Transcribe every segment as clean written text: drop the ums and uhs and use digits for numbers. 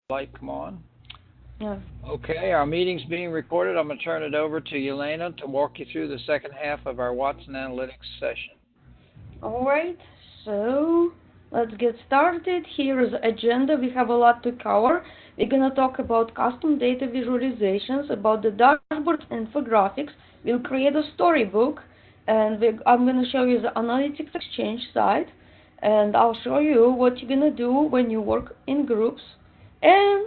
Light come on. Yeah. Okay, our meeting's being recorded. I'm going to turn it over to Yelena to walk you through the second half of our Watson Analytics session. Alright, so let's get started. Here is the agenda. We have a lot to cover. We're going to talk about custom data visualizations, about the dashboards and infographics. We'll create a storybook, and I'm going to show you the Analytics Exchange site, and I'll show you what you're going to do when you work in groups. And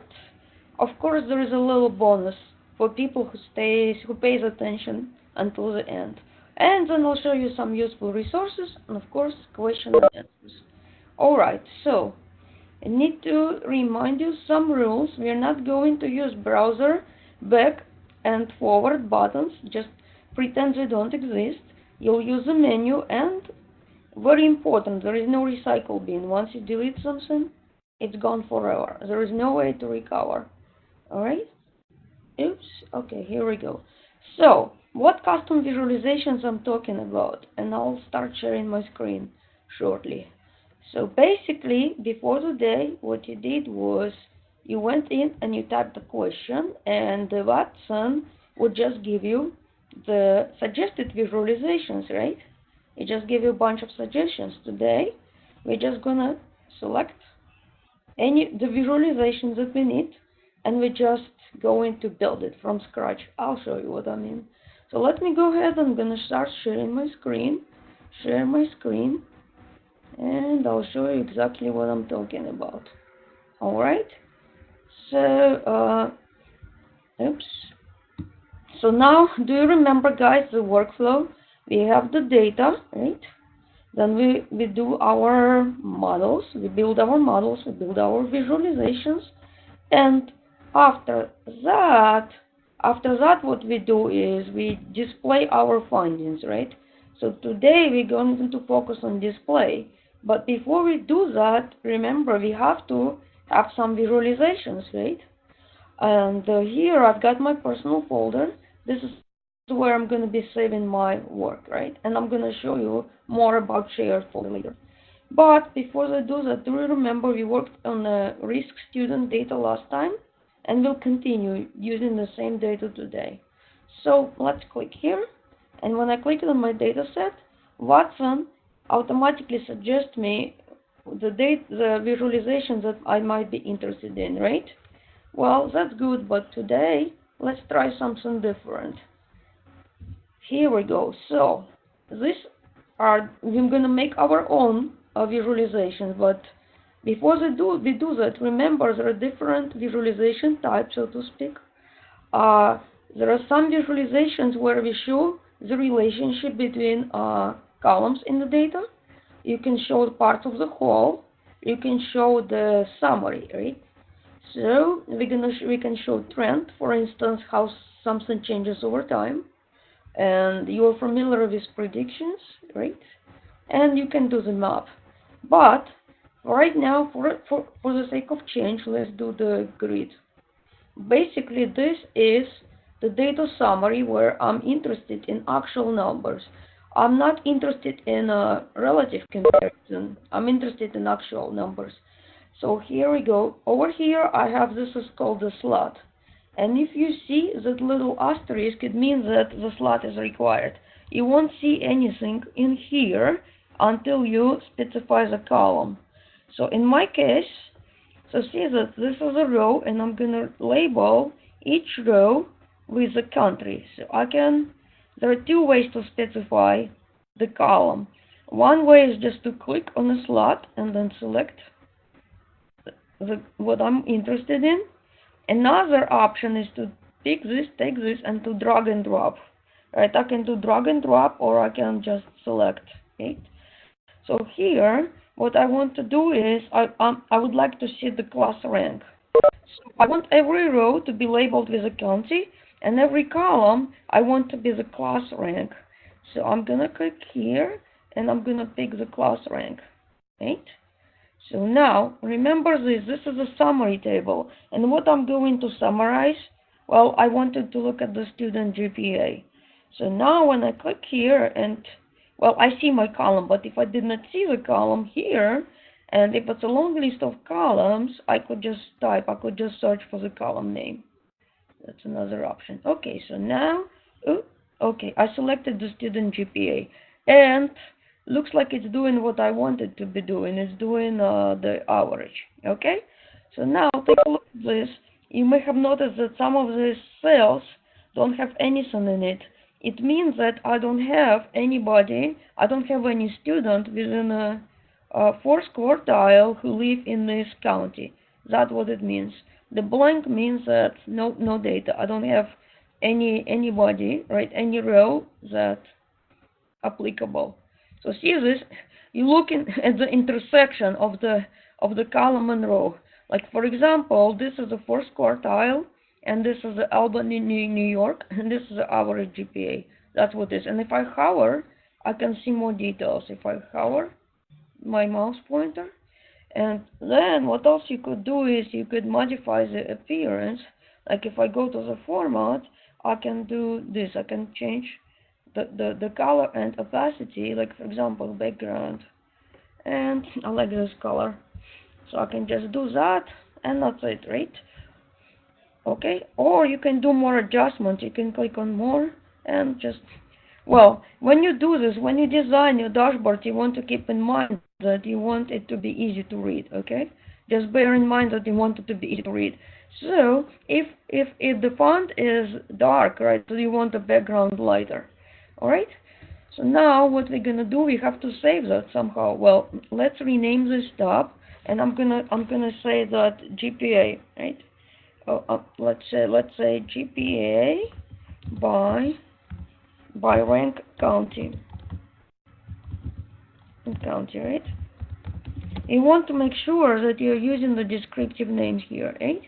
of course, there is a little bonus for people who pays attention until the end. And then I'll show you some useful resources and of course question and answers. Alright, so I need to remind you some rules. We are not going to use browser, back and forward buttons. Just pretend they don't exist. You'll use the menu, and very important, there is no recycle bin. Once you delete something, it's gone forever. There is no way to recover. Alright? Oops. Okay, here we go. So, what custom visualizations I'm talking about? And I'll start sharing my screen shortly. So basically, before today, what you did was you went in and you typed the question, and the Watson would just give you the suggested visualizations, right? It just give you a bunch of suggestions. Today, we're just gonna select the visualizations that we need, and we're just going to build it from scratch. I'll show you what I mean. So let me go ahead. I'm gonna start sharing my screen. Share my screen, and I'll show you exactly what I'm talking about. Alright, so oops. So now, do you remember, guys, the workflow? We have the data, right? Then we do our models, we build our models, we build our visualizations, and after that what we do is we display our findings, right? So today we're going to focus on display, but before we do that, remember, we have to have some visualizations, right? And here I've got my personal folder. This is where I'm going to be saving my work, right? And I'm going to show you more about shared folder later. But before I do that, do you remember we worked on risk student data last time? And we'll continue using the same data today. So let's click here. And when I click on my data set, Watson automatically suggests me the visualizations that I might be interested in, right? Well, that's good, but today let's try something different. Here we go. So we're gonna make our own visualizations, but before we do that, remember there are different visualization types, so to speak. There are some visualizations where we show the relationship between columns in the data. You can show the parts of the whole. You can show the summary, right? So we can show trend, for instance, how something changes over time, and you're familiar with predictions, right? And you can do the map. But right now, for the sake of change, let's do the grid. Basically, this is the data summary where I'm interested in actual numbers. I'm not interested in a relative comparison. I'm interested in actual numbers. So here we go. Over here, I have this is called the slot. And if you see that little asterisk, it means that the slot is required. You won't see anything in here until you specify the column. So in my case, so see that this is a row, and I'm gonna label each row with a country. So there are two ways to specify the column. One way is just to click on a slot and then select what I'm interested in. Another option is to pick this, take this, and to drag and drop. Right? I can do drag and drop, or I can just select. Okay? So here, what I want to do is I would like to see the class rank. So I want every row to be labeled with a county, and every column I want to be the class rank. So I'm gonna click here, and I'm gonna pick the class rank. Right? So now, remember this is a summary table, and what I'm going to summarize, well, I wanted to look at the student GPA. So now when I click here and, well, I see my column, but if I did not see the column here, And if it's a long list of columns, I could just search for the column name. That's another option. Okay, so now, okay, I selected the student GPA, and looks like it's doing what I wanted to be doing. It's doing the average. Okay, so now take a look at this. You may have noticed that some of these cells don't have anything in it. It means that I don't have anybody, I don't have any student within a fourth quartile who live in this county. That's what it means. The blank means that no data. I don't have anybody, right? Any row that applicable. So see this? You're looking at the intersection of the column and row. Like for example, this is the fourth quartile, and this is the Albany, New York, and this is the average GPA. That's what it is. And if I hover, I can see more details. If I hover my mouse pointer, and then what else you could do is you could modify the appearance. Like if I go to the format, I can do this. I can change the color and opacity, like for example background, and I like this color, so I can just do that, and that's it, right? Okay, or you can do more adjustments. You can click on more and just, well, when you do this, when you design your dashboard, you want to keep in mind that you want it to be easy to read. Okay, just bear in mind that you want it to be easy to read. So if the font is dark, right, so you want the background lighter. All right, so now what we're gonna do, we have to save that somehow. Well, let's rename this tab, and I'm gonna say that GPA, right? Let's say GPA by rank county, right? You want to make sure that you're using the descriptive names here, right?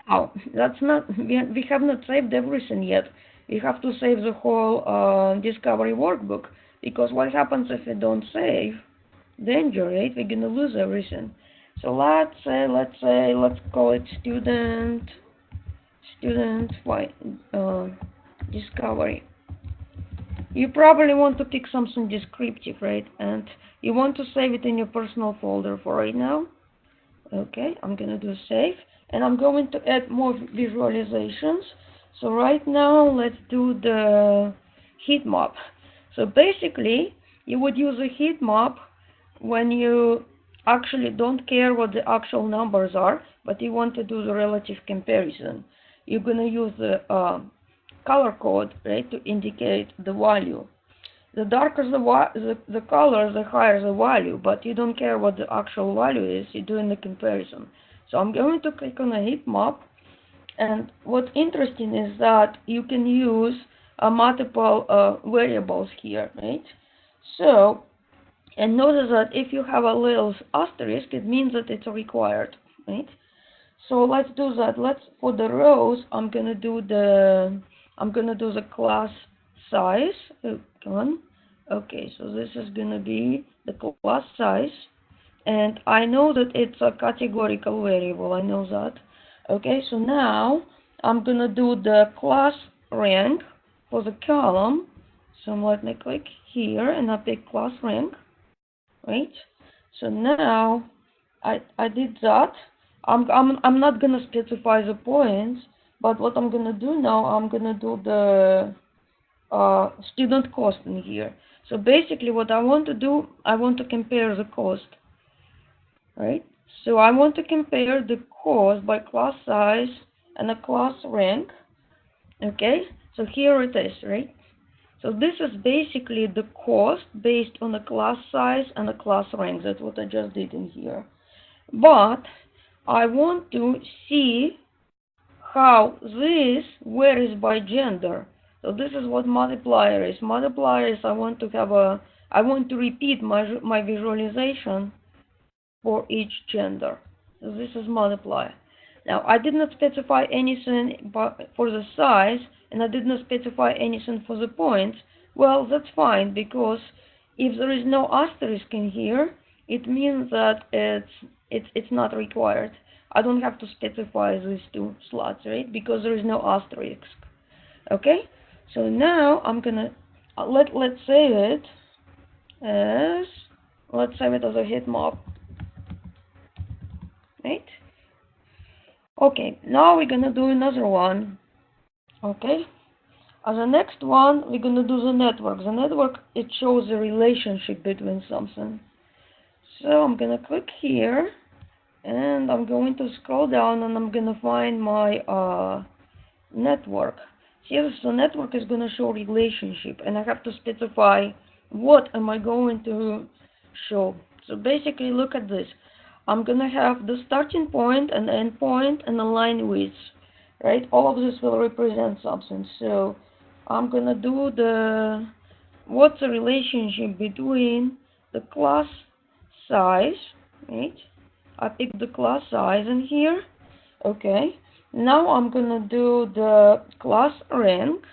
Now, that's not, we have not saved everything yet. We have to save the whole discovery workbook, because what happens if we don't save? Danger, right? We're gonna lose everything. So let's call it student discovery. You probably want to pick something descriptive, right? And you want to save it in your personal folder for right now. Okay, I'm gonna do save, and I'm going to add more visualizations. So right now, let's do the heat map. So basically, you would use a heat map when you actually don't care what the actual numbers are, but you want to do the relative comparison. You're gonna use the color code, right, to indicate the value. The darker the color, the higher the value, but you don't care what the actual value is. You're doing the comparison. So I'm going to click on a heat map, and what's interesting is that you can use multiple variables here, right? So, and notice that if you have a little asterisk, it means that it's required, right? So let's do that. For the rows, I'm gonna do the class size. Come on. Okay, so this is gonna be the class size, and I know that it's a categorical variable. I know that. Okay, so now I'm gonna do the class rank for the column. So let me click here, and I pick class rank. Right. So now I did that. I'm not gonna specify the points, but what I'm gonna do now, I'm gonna do the student cost in here. So basically what I want to do, I want to compare the cost, right? So I want to compare the cost by class size and a class rank. Okay, so here it is, right? So this is basically the cost based on the class size and the class rank. That's what I just did in here. But I want to see how this varies by gender. So this is what multiplier is. Multiplier is I want to repeat my visualization for each gender. So this is multiplier. Now I did not specify anything for the size, and I did not specify anything for the points. Well, that's fine, because if there is no asterisk in here, it means that it's not required. I don't have to specify these two slots, right? Because there is no asterisk. Okay, so now I'm gonna let's save it as, let's save it as a heat map. Right? Okay, now we're gonna do another one. Okay? As the next one, we're gonna do the network. The network, it shows the relationship between something. So I'm gonna click here, and I'm going to scroll down, and I'm gonna find my network. Here, the network is gonna show relationship, and I have to specify what am I going to show. So basically, look at this. I'm gonna have the starting point and end point and a line width, right? All of this will represent something. So I'm gonna do what's the relationship between the class size, right? I pick the class size in here. Okay. Now I'm gonna do the class rank.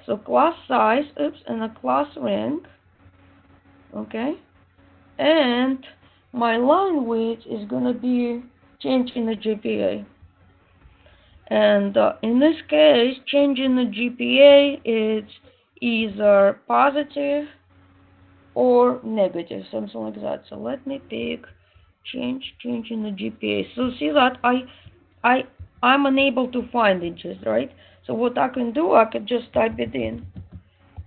So class size, and a class rank. Okay. And my line width is gonna be change in the GPA. And in this case, change in the GPA is either positive or negative, something like that. So let me pick change in the GPA. So see that I'm unable to find it, just right. So what I can do, I can just type it in,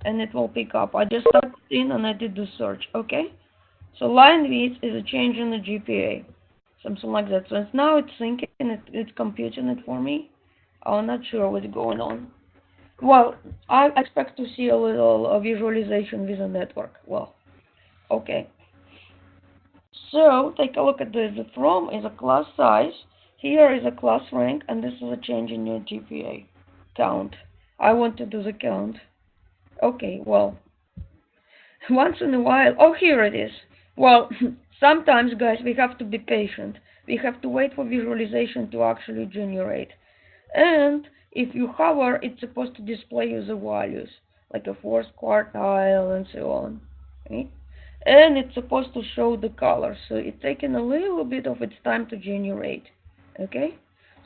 and it will pick up. I just typed it in and I did the search. Okay. So line width is a change in the GPA, something like that. So now it's thinking, it's computing it for me. I'm not sure what's going on. Well, I expect to see a little visualization with a network. Well, okay. So take a look at this. The from is a class size. Here is a class rank, and this is a change in your GPA count. I want to do the count. Okay, well, once in a while. Oh, here it is. Well, sometimes, guys, we have to be patient. We have to wait for visualization to actually generate. And if you hover, it's supposed to display you the values, like a fourth quartile and so on. Right? And it's supposed to show the colors, so it's taking a little bit of its time to generate. Okay?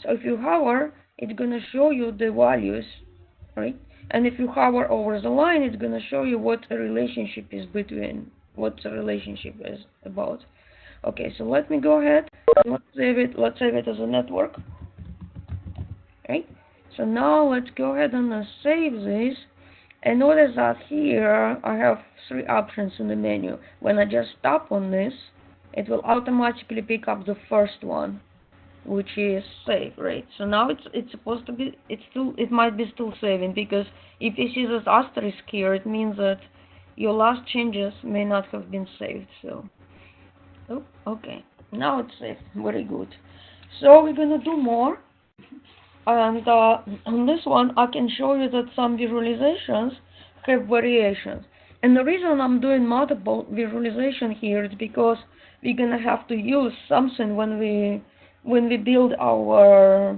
So if you hover, it's going to show you the values, right? And if you hover over the line, it's going to show you what a relationship is between, what the relationship is about. Okay, so let me go ahead and let's save it as a network. Right? So now let's go ahead and save this. And notice that here I have 3 options in the menu. When I just tap on this, it will automatically pick up the first one, which is save, right? So now it's supposed to be, it might be still saving, because if you see this asterisk here, it means that your last changes may not have been saved. So, oh, okay, now it's saved. Very good. So we're gonna do more. And on this one, I can show you that some visualizations have variations. And the reason I'm doing multiple visualization here is because we're gonna have to use something when we build our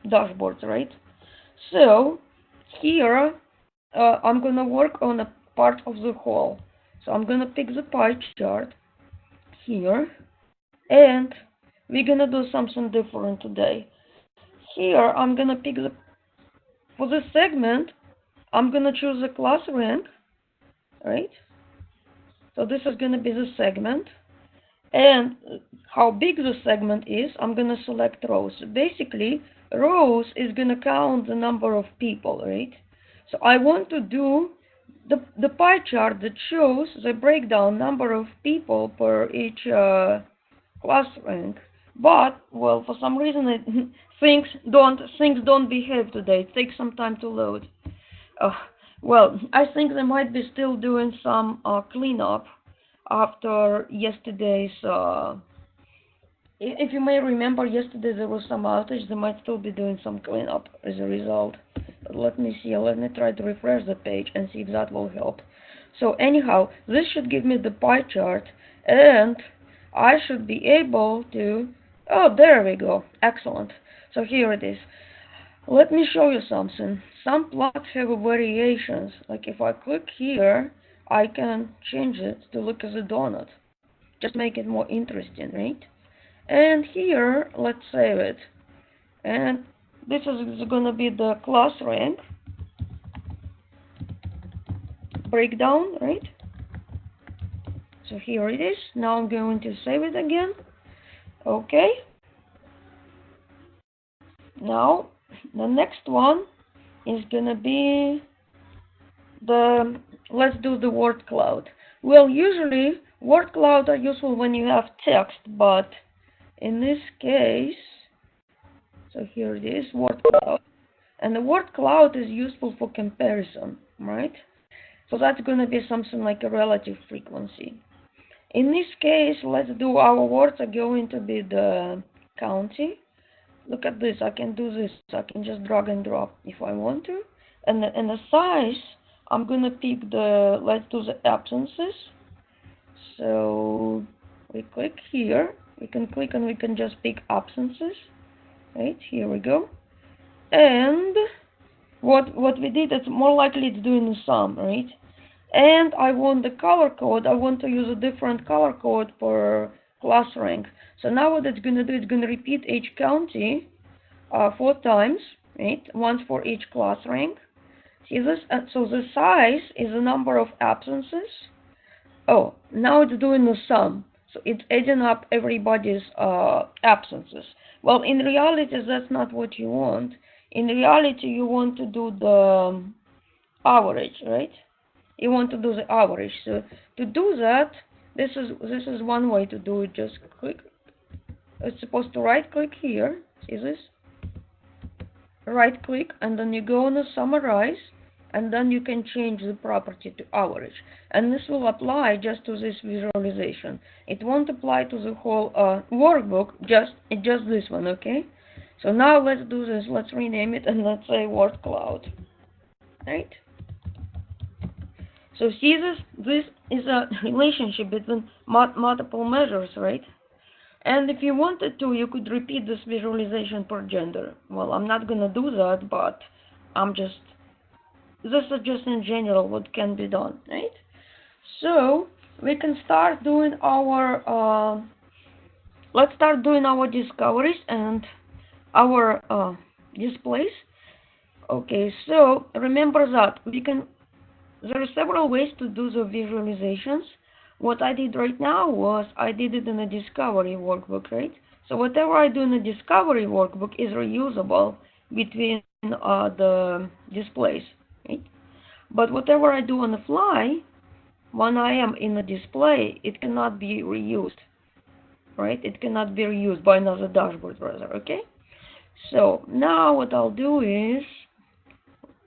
dashboards, right? So here, I'm gonna work on a part of the whole. So I'm gonna pick the pie chart here, and we're gonna do something different today. Here, I'm gonna pick for the segment, I'm gonna choose the class rank, right? So this is gonna be the segment, and how big the segment is, I'm gonna select rows. So basically, rows is gonna count the number of people, right? So I want to do the pie chart that shows the breakdown number of people per each class rank. But, well, for some reason things don't behave today. It takes some time to load. Well, I think they might be still doing some cleanup after yesterday's. If you may remember, yesterday there was some outage. They might still be doing some cleanup as a result. But let me see. Let me try to refresh the page and see if that will help. So anyhow, this should give me the pie chart, and I should be able to. Oh, there we go. Excellent. So here it is. Let me show you something. Some plots have variations. Like if I click here, I can change it to look as a donut. Just make it more interesting, right? And here, let's save it. And this is gonna be the class rank breakdown, right? So here it is. Now I'm going to save it again. Okay. Now the next one is gonna be let's do the word cloud. Well, usually word cloud are useful when you have text, but in this case, so here it is, word cloud. And the word cloud is useful for comparison, right? So that's going to be something like a relative frequency. In this case, let's do our words are going to be the county. Look at this, I can do this. I can just drag and drop if I want to. And the size, I'm going to pick let's do the absences. So we click here. We can click and we can just pick absences. Right, here we go. And what we did, it's more likely it's doing the sum, right? And I want the color code. I want to use a different color code for class rank. So now what it's going to do, it's going to repeat each county 4 times, right? Once for each class rank. See this? So the size is the number of absences. Oh, now it's doing the sum. So it's adding up everybody's absences. Well, in reality, that's not what you want. In reality, you want to do the average, right? You want to do the average. So to do that, this is one way to do it. Just click. It's supposed to right click here. See this? Right click, and then you go on the summarize, and then you can change the property to average. And this will apply just to this visualization. It won't apply to the whole workbook, just this one, okay? So now let's do this. Let's rename it, and let's say word cloud, right? So see this is a relationship between multiple measures, right? And if you wanted to, you could repeat this visualization per gender. Well, I'm not gonna do that, but this is just in general what can be done, right? So we can start doing let's start doing our discoveries and our displays. Okay, so remember that there are several ways to do the visualizations. What I did right now was I did it in a discovery workbook, right? So whatever I do in the discovery workbook is reusable between the displays, right? But whatever I do on the fly, when I am in a display, it cannot be reused, right? It cannot be reused by another dashboard, rather, okay? So now what I'll do is,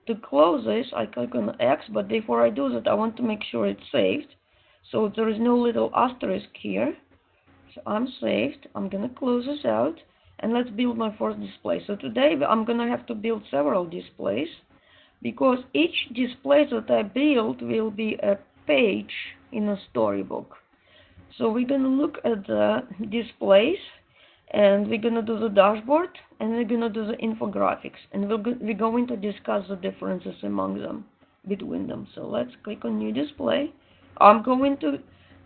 to close this, I click on X, but before I do that, I want to make sure it's saved. So there is no little asterisk here. So I'm saved. I'm going to close this out, and let's build my first display. So today I'm going to have to build several displays, because each display that I build will be a page in a storybook. So we're going to look at the displays, and we're going to do the dashboard, and we're going to do the infographics, and we're going to discuss the differences among them, between them. So let's click on new display. I'm going to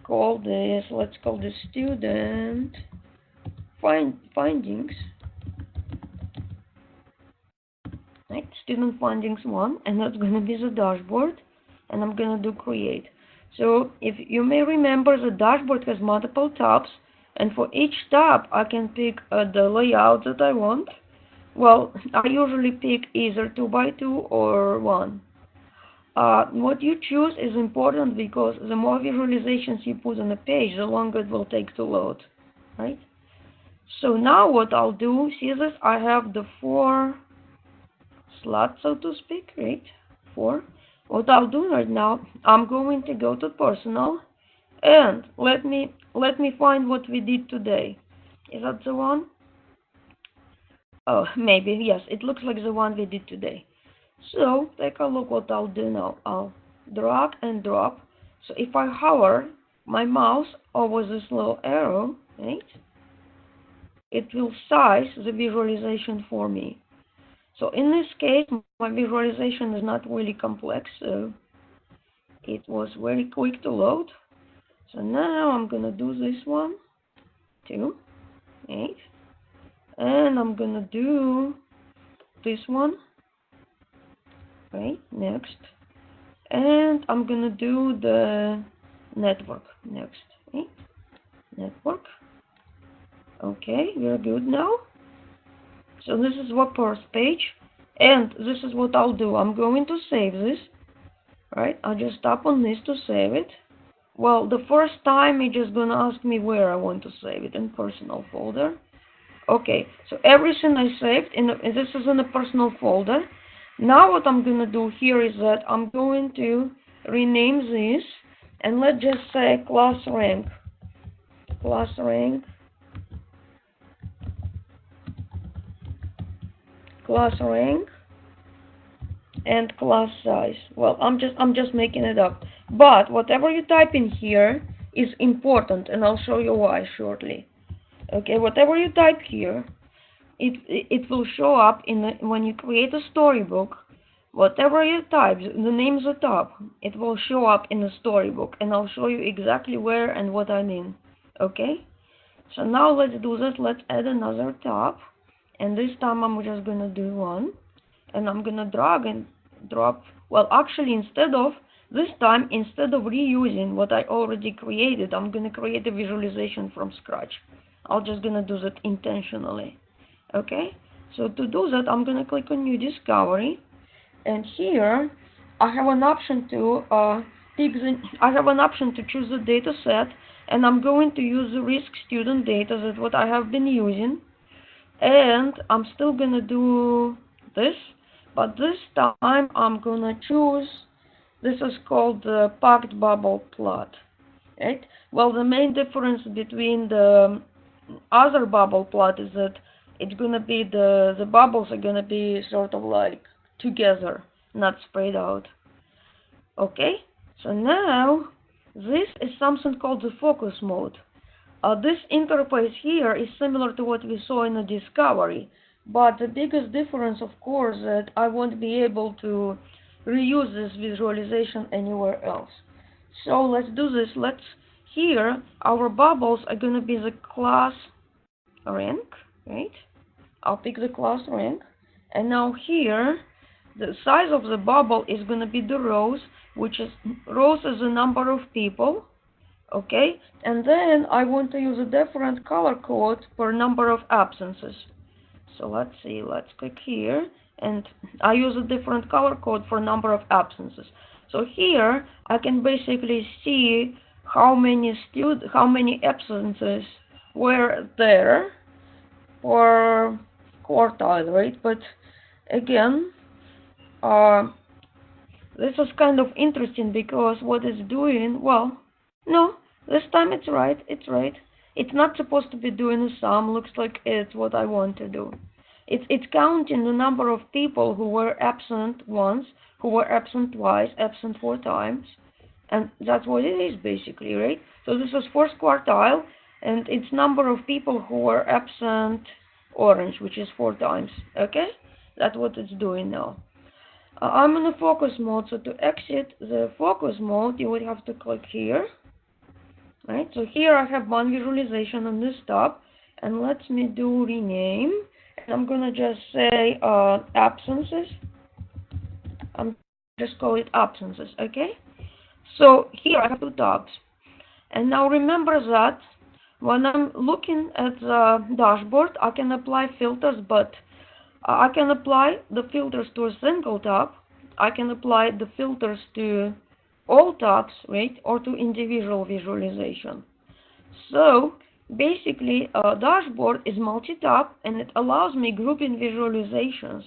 call this, let's call this student findings, right? Student findings 1, and that's going to be the dashboard, and I'm going to do create. So if you may remember, the dashboard has multiple tabs, and for each tab I can pick the layout that I want. Well, I usually pick either 2x2 or 1. What you choose is important, because the more visualizations you put on a page, the longer it will take to load, right? So now what I'll do, see this, I have the 4 slots, so to speak, right? 4. What I'll do right now, I'm going to go to personal, and let me find what we did today. Is that the one? Oh, maybe, yes, it looks like the one we did today. So take a look what I'll do now. I'll drag and drop. So if I hover my mouse over this little arrow, right, it will size the visualization for me. So in this case, my visualization is not really complex, so it was very quick to load. So now I'm gonna do this one, 2, 8, and I'm gonna do this one, right, next, and I'm gonna do the network. Next. Okay. Network. Okay, we're good now. So this is the first page, and this is what I'll do. I'm going to save this, right? I'll just tap on this to save it. Well, the first time it's just gonna ask me where I want to save it, in personal folder. Okay, so everything I saved this is in the personal folder. Now what I'm gonna do here is that I'm going to rename this, and let's just say class rank, class rank, class rank, and class size. Well, I'm just making it up. But whatever you type in here is important, and I'll show you why shortly. Okay, whatever you type here, it will show up when you create a storybook. Whatever you type, the name's at the top, it will show up in the storybook, and I'll show you exactly where and what I mean. Okay? So now let's do this. Let's add another tab, and this time I'm just gonna do one, and I'm gonna drag and drop. Well, actually, this time, instead of reusing what I already created, I'm gonna create a visualization from scratch. I'm just gonna do that intentionally. Okay? So to do that, I'm gonna click on New Discovery, and here I have an option to choose the data set, and I'm going to use the risk student data. That's what I have been using, and I'm still gonna do this, but this time I'm gonna choose, this is called the packed bubble plot, right? Well, the main difference between the other bubble plot is that it's gonna be the bubbles are gonna be sort of like together, not spread out. Okay, so now this is something called the focus mode. This interface here is similar to what we saw in the discovery, but the biggest difference, of course, that I won't be able to reuse this visualization anywhere else. So let's do this. Here our bubbles are going to be the class rank, right? I'll pick the class rank, and now here the size of the bubble is going to be the rows, which is rows is the number of people. Okay, and then I want to use a different color code for number of absences. So let's see, let's click here, and I use a different color code for number of absences. So here I can basically see how many absences were there for quartile, right? But again, this is kind of interesting because what it's doing, well, no, this time it's right. It's not supposed to be doing a sum. Looks like it's what I want to do. It's counting the number of people who were absent once, who were absent twice, absent 4 times, and that's what it is basically, right? So this is first quartile, and it's number of people who were absent orange, which is 4 times. Okay, that's what it's doing now. I'm in the focus mode, so to exit the focus mode, you would have to click here. Right, so here I have one visualization on this tab, and let me do rename, and I'm gonna just say absences. I'm just call it absences, okay? So here I have 2 tabs, and now remember that when I'm looking at the dashboard, I can apply filters, but I can apply the filters to a single tab. I can apply the filters to all tabs, right, or to individual visualization. So basically, a dashboard is multi-tab, and it allows me grouping visualizations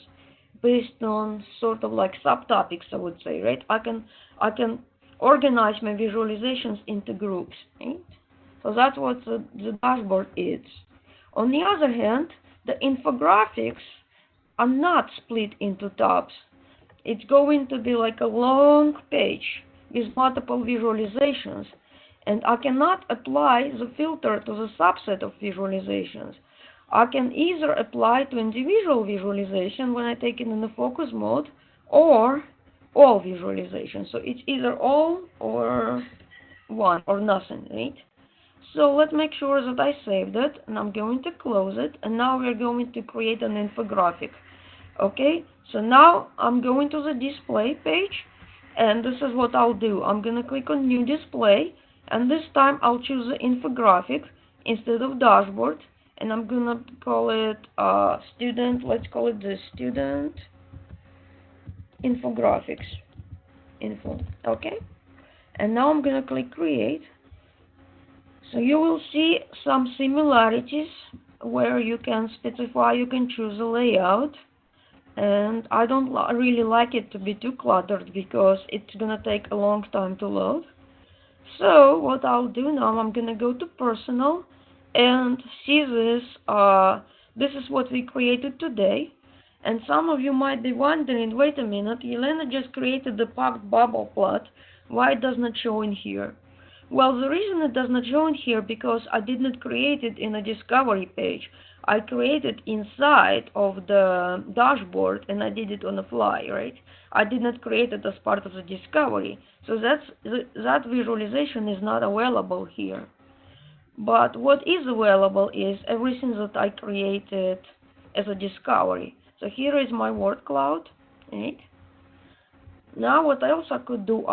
based on sort of like subtopics, I would say, right? I can organize my visualizations into groups, right? So that's what the dashboard is. On the other hand, the infographics are not split into tabs. It's going to be like a long page with multiple visualizations, and I cannot apply the filter to the subset of visualizations. I can either apply to individual visualization when I take it in the focus mode, or all visualizations. So it's either all or one or nothing, right? So let's make sure that I saved it, and I'm going to close it, and now we're going to create an infographic. Okay, so now I'm going to the display page, and this is what I'll do. I'm going to click on New Display, And this time I'll choose the infographic instead of dashboard, and I'm gonna call it student. Let's call it the student infographics info. Okay, and now I'm gonna click create. So you will see some similarities where you can specify, you can choose a layout, and I don't really like it to be too cluttered because it's gonna take a long time to load. So what I'll do now, I'm gonna go to personal and see this. This is what we created today. And some of you might be wondering, wait a minute, Elena just created the packed bubble plot. Why it does not show in here? Well, the reason it does not show in here because I did not create it in a discovery page. I created inside of the dashboard and I did it on the fly, right? I did not create it as part of the discovery. So that visualization is not available here. But what is available is everything that I created as a discovery. So here is my word cloud, right? Now what else I could do,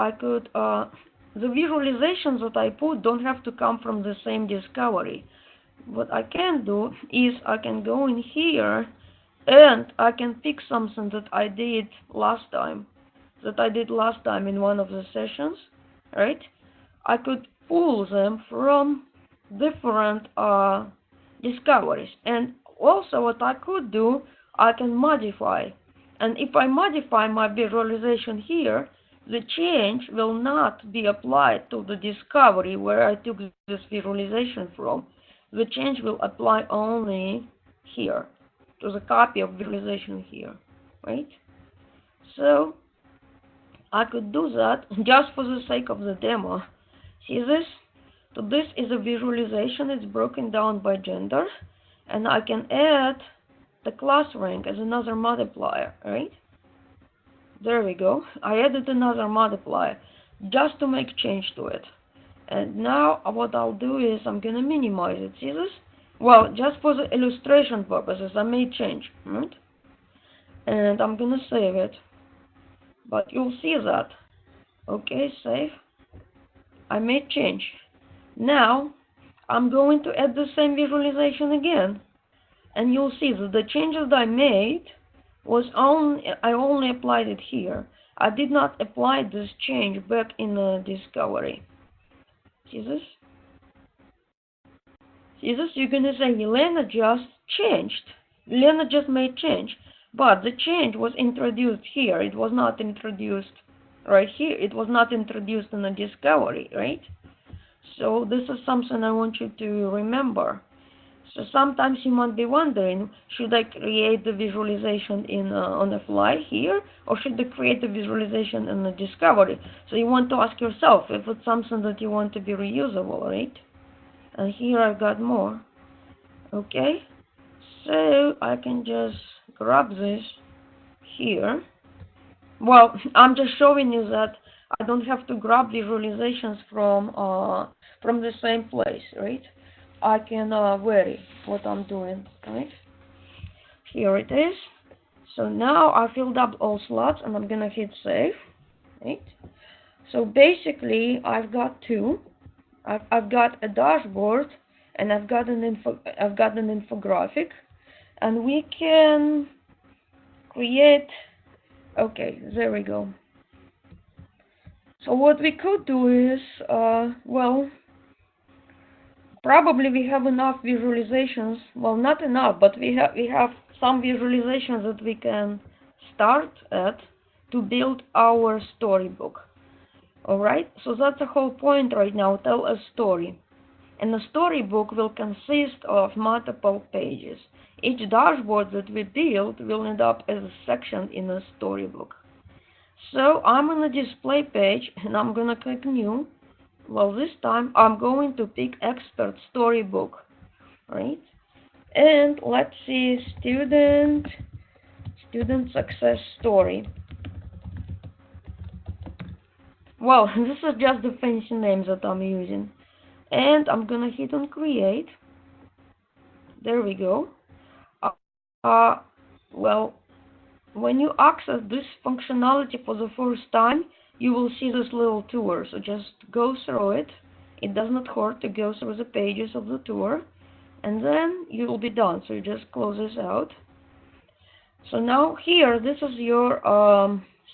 the visualizations that I put don't have to come from the same discovery. What I can do is I can go in here and I can pick something that I did last time in one of the sessions, right? I could pull them from different discoveries, and also what I could do, I can modify. And if I modify my visualization here, the change will not be applied to the discovery where I took this visualization from. The change will apply only here, to the copy of visualization here, right? So I could do that just for the sake of the demo. See this? So this is a visualization. It's broken down by gender, and I can add the class rank as another multiplier, right? There we go. I added another multiplier just to make change to it. And now what I'll do is I'm gonna minimize it. See this? Well, just for the illustration purposes, I made change, right? And I'm gonna save it. But you'll see that. Okay, save. I made change. Now I'm going to add the same visualization again, and you'll see that the changes I made I only applied it here. I did not apply this change back in the discovery. See this? See this? You're gonna say Elena just changed. Elena just made change, but the change was introduced here. It was not introduced right here. It was not introduced in the discovery, right? So this is something I want you to remember. So sometimes you might be wondering, should I create the visualization on the fly here, or should I create the visualization in the discovery? So you want to ask yourself if it's something that you want to be reusable, right? And here I've got more. Okay, so I can just grab this here. Well, I'm just showing you that I don't have to grab visualizations from the same place, right? I can vary what I'm doing, right? Here it is. So now I filled up all slots and I'm gonna hit save, right? So basically I've got two. I've got a dashboard and I've got an infographic, and we can create. Okay, there we go. So what we could do is, well, probably we have enough visualizations. Well, not enough, but we have some visualizations that we can start at to build our storybook. Alright, so that's the whole point right now, tell a story. And the storybook will consist of multiple pages. Each dashboard that we build will end up as a section in a storybook. So I'm on the display page and I'm gonna click new. Well, this time I'm going to pick expert storybook, right? And let's see, student success story. Well, this is just the fancy names that I'm using. And I'm gonna hit on create. There we go. Well, when you access this functionality for the first time, you will see this little tour. So just go through it It does not hurt to go through the pages of the tour, and then you'll be done. So you just close this out. So now here, this is your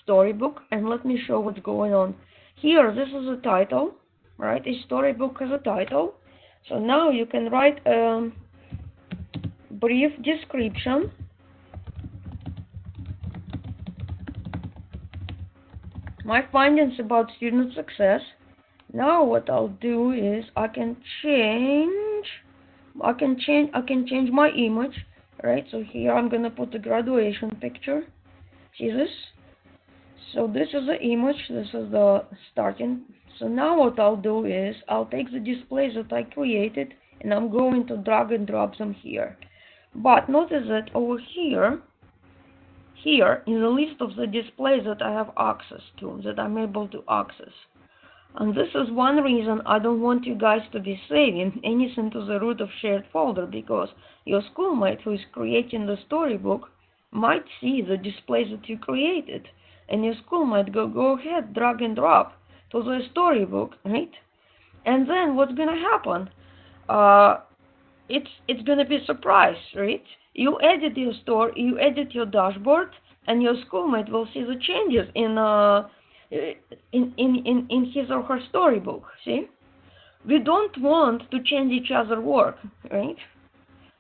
storybook, and let me show what's going on. Here, this is a title, right? A storybook has a title. So now you can write a brief description. My findings about student success. Now what I'll do is I can change my image, right? So here I'm gonna put the graduation picture. See this? So this is the image, this is the starting. So now what I'll do is I'll take the displays that I created and I'm going to drag and drop them here. But notice that over here in the list of the displays that I have access to, that I'm able to access. And this is one reason I don't want you guys to be saving anything to the root of shared folder, because your schoolmate who is creating the storybook might see the displays that you created, and your schoolmate go ahead, drag and drop to the storybook, right? And then what's gonna happen? It's gonna be a surprise, right? You edit your dashboard, and your schoolmate will see the changes in his or her storybook. See, we don't want to change each other's work, right?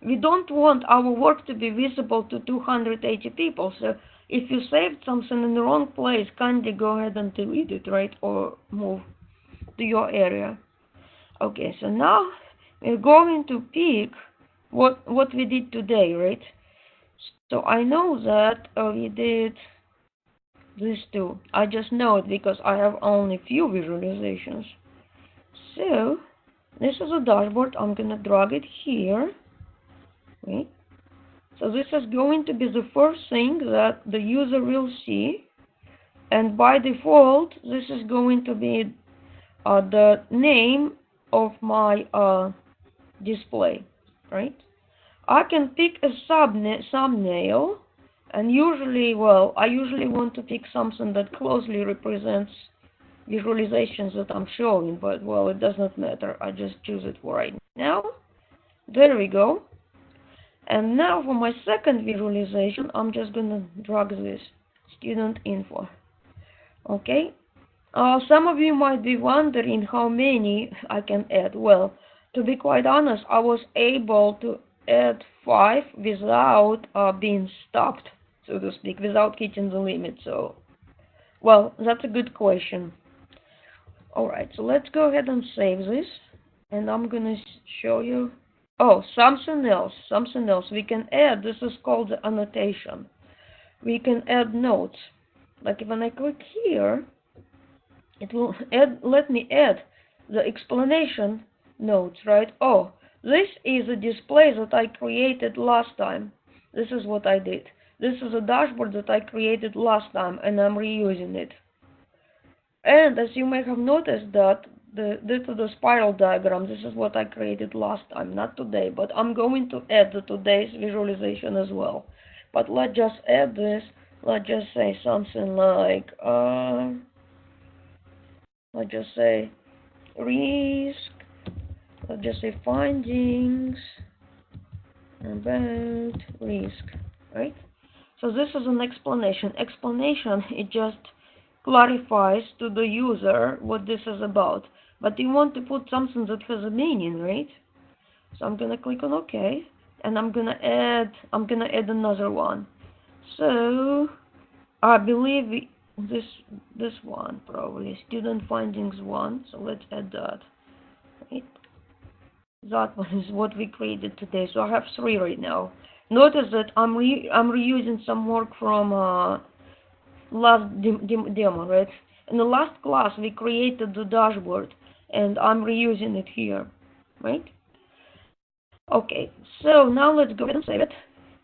We don't want our work to be visible to 280 people. So if you saved something in the wrong place, kindly go ahead and delete it, right, or move to your area. Okay, so now we're going to pick what we did today, right? So I know that we did these two. I just know it because I have only few visualizations. So this is a dashboard. I'm gonna drag it here, right? So this is going to be the first thing that the user will see, and by default this is going to be the name of my display, right? I can pick a thumbnail, and usually, well, I usually want to pick something that closely represents visualizations that I'm showing, but well, it does not matter. I just choose it for right now. There we go. And now for my second visualization, I'm just gonna drag this student info. Okay. Some of you might be wondering how many I can add. Well, to be quite honest, I was able to add 5 without being stopped, so to speak, without hitting the limit. So, well, that's a good question. Alright, so let's go ahead and save this, and I'm gonna show you. Oh, something else we can add. This is called the annotation. We can add notes. Like when I click here, it will let me add the explanation notes, right? Oh, this is a display that I created last time. This is what I did. This is a dashboard that I created last time, and I'm reusing it. And as you may have noticed that this is the spiral diagram. This is what I created last time, not today, but I'm going to add the today's visualization as well. But let's just add this. Let's just say something like let's just say risk. Let's just say findings about risk, right? So this is an explanation. Explanation, it just clarifies to the user what this is about. But you want to put something that has a meaning, right? So I'm gonna click on OK, and I'm gonna add another one. So I believe this one probably student findings 1. So let's add that. Right? That one is what we created today. So I have 3 right now. Notice that I'm reusing some work from last demo, right? In the last class we created the dashboard, and I'm reusing it here, right? Okay, so now let's go ahead and save it.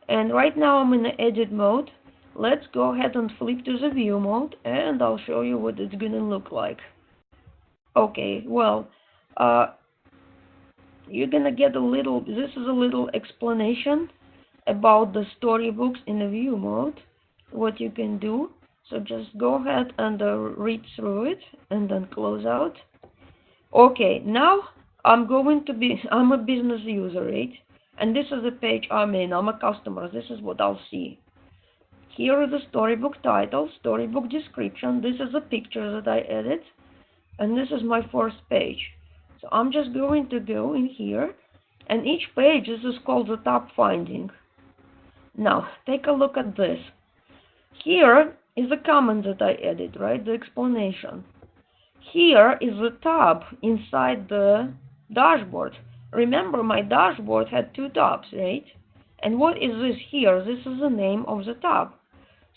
And right now I'm in the edit mode. Let's go ahead and flip to the view mode, and I'll show you what it's gonna look like. Okay, well, you're gonna get this is a little explanation about the storybooks in the view mode, what you can do. So just go ahead and read through it and then close out. Okay, now I'm a business user, right? And this is the page I'm in. I'm a customer. This is what I'll see. Here is the storybook title, storybook description. This is the picture that I added. And this is my first page. So I'm just going to go in here. And each page, this is called the tab finding. Now, take a look at this. Here is the comment that I added, right? The explanation. Here is the tab inside the dashboard. Remember, my dashboard had two tabs, right? And what is this here? This is the name of the tab.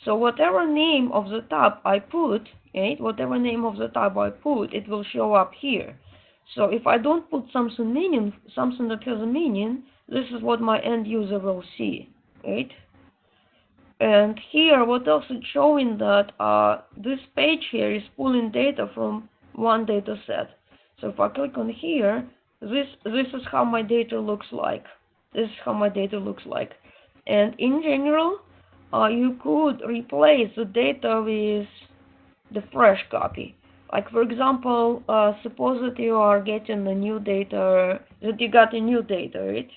So whatever name of the tab I put, right? Whatever name of the tab I put, it will show up here. So if I don't put something that has a meaning, this is what my end user will see, right? And here, what else it's showing that this page here is pulling data from one data set. So if I click on here, this is how my data looks like. This is how my data looks like. And in general, you could replace the data with the fresh copy. Like for example, suppose that you are getting a new data, that you got a new data, right?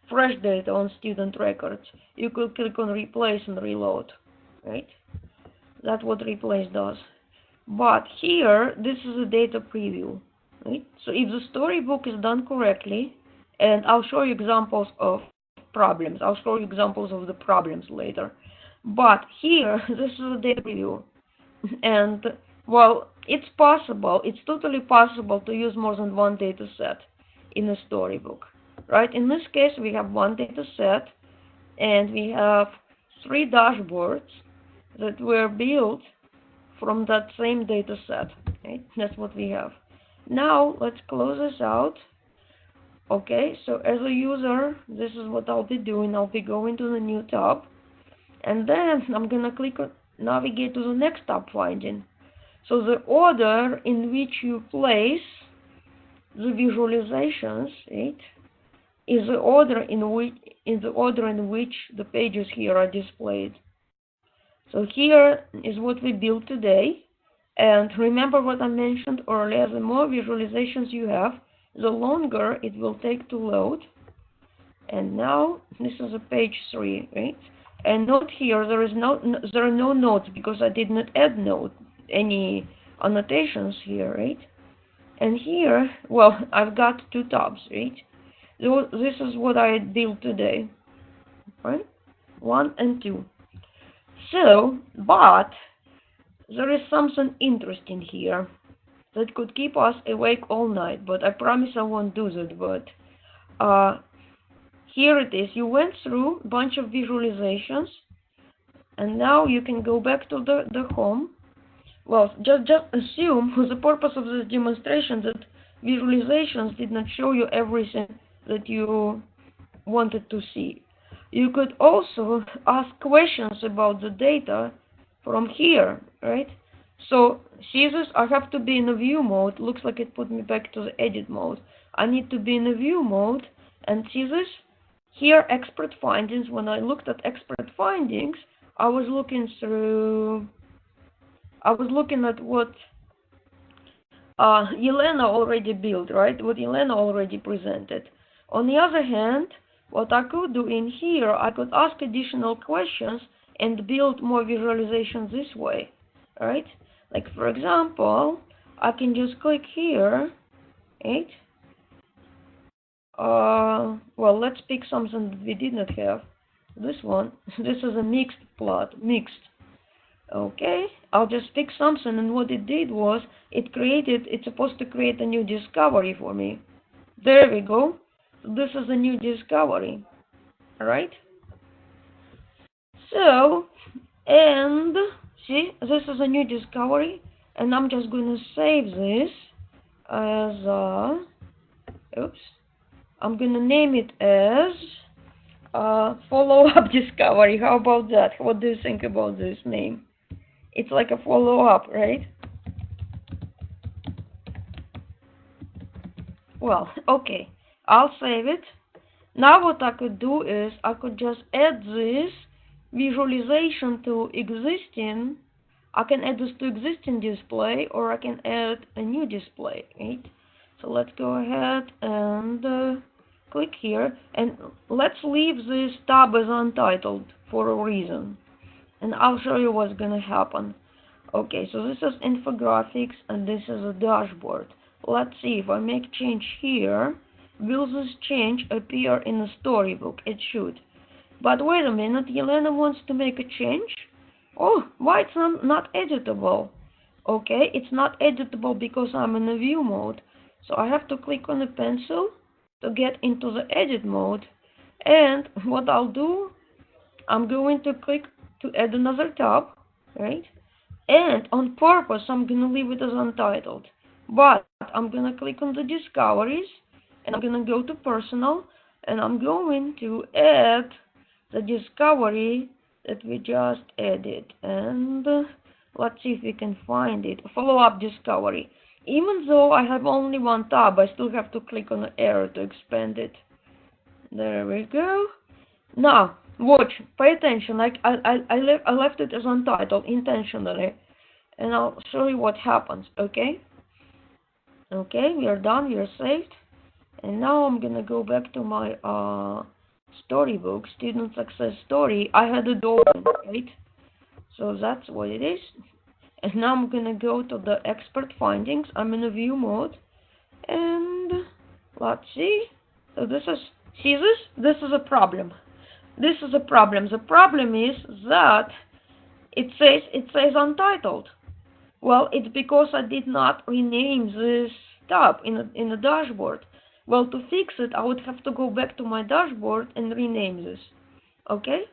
Fresh data on student records. You could click on replace and reload, right? That's what replace does. But here, this is a data preview, right? So if the storybook is done correctly, and I'll show you examples of problems. I'll show you examples of the problems later. But here, this is a data preview. And, well, it's possible, it's totally possible to use more than one data set in a storybook, right? In this case, we have one data set, and we have 3 dashboards that were built from that same data set, right? That's what we have. Now, let's close this out. Okay, so as a user, this is what I'll be doing. I'll be going to the new tab, and then I'm gonna click on navigate to the next tab finding. So the order in which you place the visualizations, right, is the order in which the pages here are displayed. So here is what we built today, and remember what I mentioned earlier, the more visualizations you have, the longer it will take to load. And now this is a page 3, right? And note here, there are no notes because I did not add any annotations here, right? And here, well, I've got 2 tabs, right? This is what I built today, right? 1 and 2. So, but there is something interesting here that could keep us awake all night, but I promise I won't do that. But here it is. You went through a bunch of visualizations, and now you can go back to the home. Well, just assume, for the purpose of this demonstration, that visualizations did not show you everything that you wanted to see. You could also ask questions about the data from here, right? So, see this? I have to be in a view mode. Looks like it put me back to the edit mode. I need to be in a view mode, and see this? Here, expert findings. When I looked at expert findings, I was looking at what Yelena already built, right? What Yelena already presented. On the other hand, what I could do in here, I could ask additional questions and build more visualizations this way, right? Like for example, I can just click here, right? Well, let's pick something that we did not have. This one. This is a mixed plot. Mixed. Okay, I'll just pick something, and what it did was it's supposed to create a new discovery for me. There we go. This is a new discovery. Alright? So, and see, this is a new discovery, and I'm just going to save this as I'm going to name it as follow-up discovery. How about that? What do you think about this name? It's like a follow-up, right? Well, okay. I'll save it. Now what I could do is I could just add this visualization to existing. I can add this to existing display, or I can add a new display, right? So let's go ahead and click here, and let's leave this tab as untitled for a reason, and I'll show you what's gonna happen. Okay, so this is infographics and this is a dashboard. Let's see, if I make change here, will this change appear in the storybook? It should. But wait a minute, Yelena wants to make a change? Oh, why it's not editable? Okay, it's not editable because I'm in a view mode. So I have to click on the pencil to get into the edit mode. And what I'll do, I'm going to click to add another tab, right? And on purpose, I'm going to leave it as untitled. But I'm going to click on the discoveries, and I'm going to go to personal, and I'm going to add the discovery that we just added. And let's see if we can find it. Follow-up discovery. Even though I have only one tab, I still have to click on the arrow to expand it. There we go. Now, watch, pay attention. I left it as untitled intentionally, and I'll show you what happens, okay? Okay, we are done, we are saved. And now I'm gonna go back to my storybook, student success story. I had it open, right? So that's what it is. And now I'm gonna go to the expert findings. I'm in a view mode, and let's see. So this is, see this? This is a problem. This is a problem. The problem is that it says untitled. Well, it's because I did not rename this tab in the dashboard. Well, to fix it, I would have to go back to my dashboard and rename this. Okay?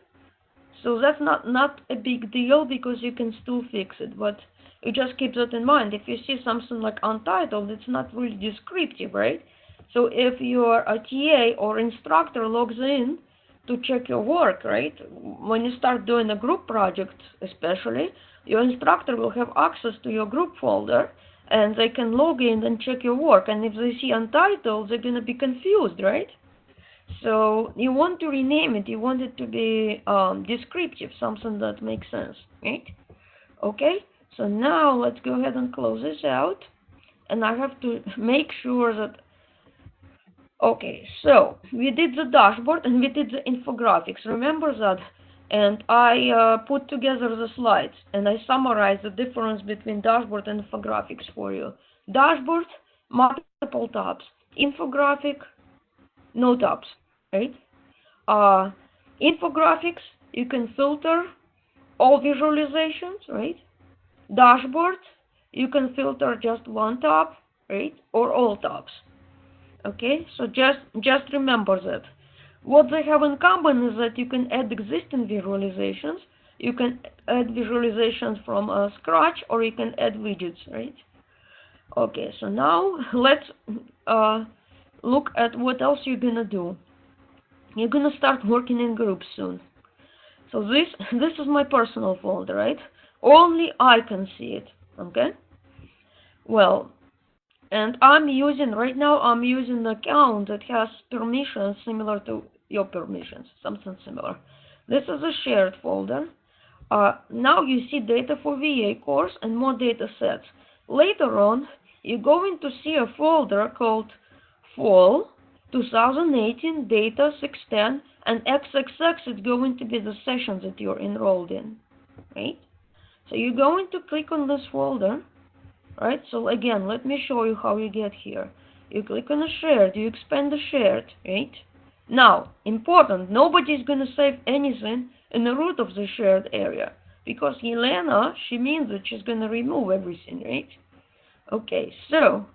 So that's not a big deal because you can still fix it, but you just keep that in mind. If you see something like untitled, it's not really descriptive, right? So if your TA or instructor logs in to check your work, right? When you start doing a group project, especially, your instructor will have access to your group folder, and they can log in and check your work. And if they see untitled, they're going to be confused, right? So you want to rename it. You want it to be descriptive, something that makes sense, right? Okay, so now let's go ahead and close this out. And I have to make sure that, okay, so we did the dashboard and we did the infographics. Remember that? And I put together the slides and I summarized the difference between dashboard and infographics for you. Dashboard, multiple tabs. Infographic, no tabs, right? Infographics, you can filter all visualizations, right? Dashboard, you can filter just one tab, right? Or all tabs. Okay, so just remember that. What they have in common is that you can add existing visualizations, you can add visualizations from scratch, or you can add widgets, right? Okay, so now let's look at what else you're gonna do. You're gonna start working in groups soon. So this is my personal folder, right? Only I can see it, okay? Well, and right now I'm using an account that has permissions similar to your permissions, something similar. This is a shared folder. Now you see data for VA course and more data sets. Later on, you're going to see a folder called Fall 2018 Data 610, and XXX is going to be the sessions that you're enrolled in, right? So you're going to click on this folder. Right, so again, let me show you how you get here. You click on the shared, you expand the shared, right? Now, important, nobody's going to save anything in the root of the shared area, because Yelena, she means that she's going to remove everything, right? Okay, so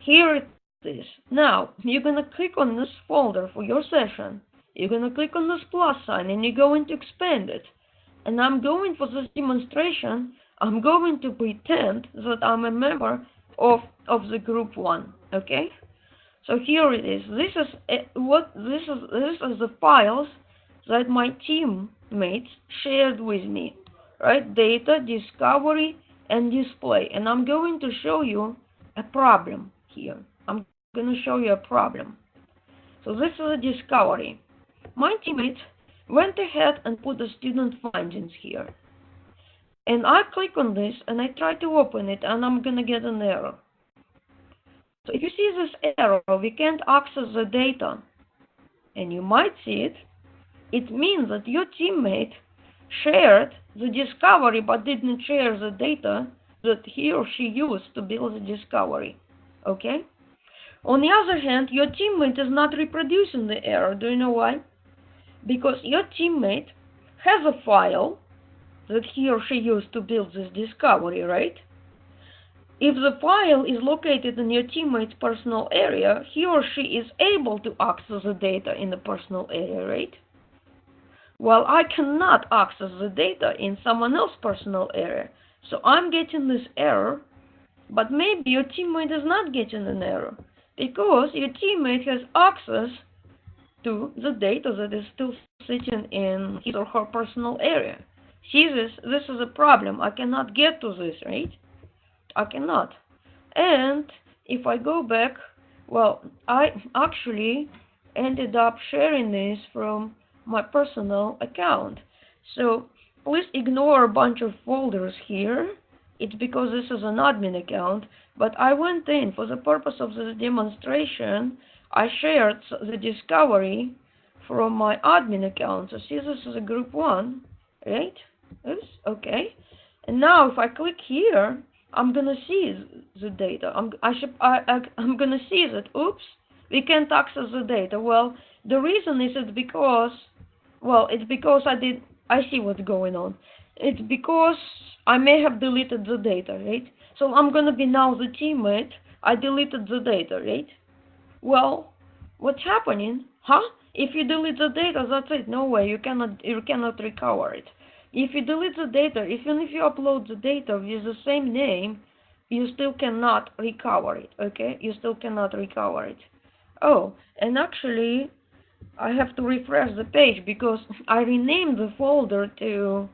here it is. Now, you're going to click on this folder for your session. You're going to click on this plus sign, and you're going to expand it. And I'm going, for this demonstration, I'm going to pretend that I'm a member of the group 1, okay? So here it is. This is the files that my teammates shared with me, right? Data, discovery, and display. And I'm going to show you a problem here. I'm going to show you a problem. So this is a discovery. My teammates went ahead and put the student findings here. And I click on this and I try to open it, and I'm gonna get an error. So if you see this error, we can't access the data, and you might see it. It means that your teammate shared the discovery but didn't share the data that he or she used to build the discovery. Okay? On the other hand, your teammate is not reproducing the error. Do you know why? Because your teammate has a file that he or she used to build this discovery, right? If the file is located in your teammate's personal area, he or she is able to access the data in the personal area, right? Well, I cannot access the data in someone else's personal area. So I'm getting this error, but maybe your teammate is not getting an error because your teammate has access to the data that is still sitting in his or her personal area. See this? This is a problem. I cannot get to this, right? I cannot. And if I go back, well, I actually ended up sharing this from my personal account. So please ignore a bunch of folders here. It's because this is an admin account, but I went in for the purpose of this demonstration. I shared the discovery from my admin account. So see, this is a group 1, right? Oops, okay. And now if I click here, I'm gonna see the data. I'm gonna see that. Oops, we can't access the data. Well, the reason is it's because I see what's going on. It's because I may have deleted the data, right? So I'm gonna be now the teammate. I deleted the data, right? Well, what's happening? Huh? If you delete the data, that's it. No way. You cannot recover it. If you delete the data, even if you upload the data with the same name, you still cannot recover it, okay? You still cannot recover it. Oh, and actually, I have to refresh the page because I renamed the folder to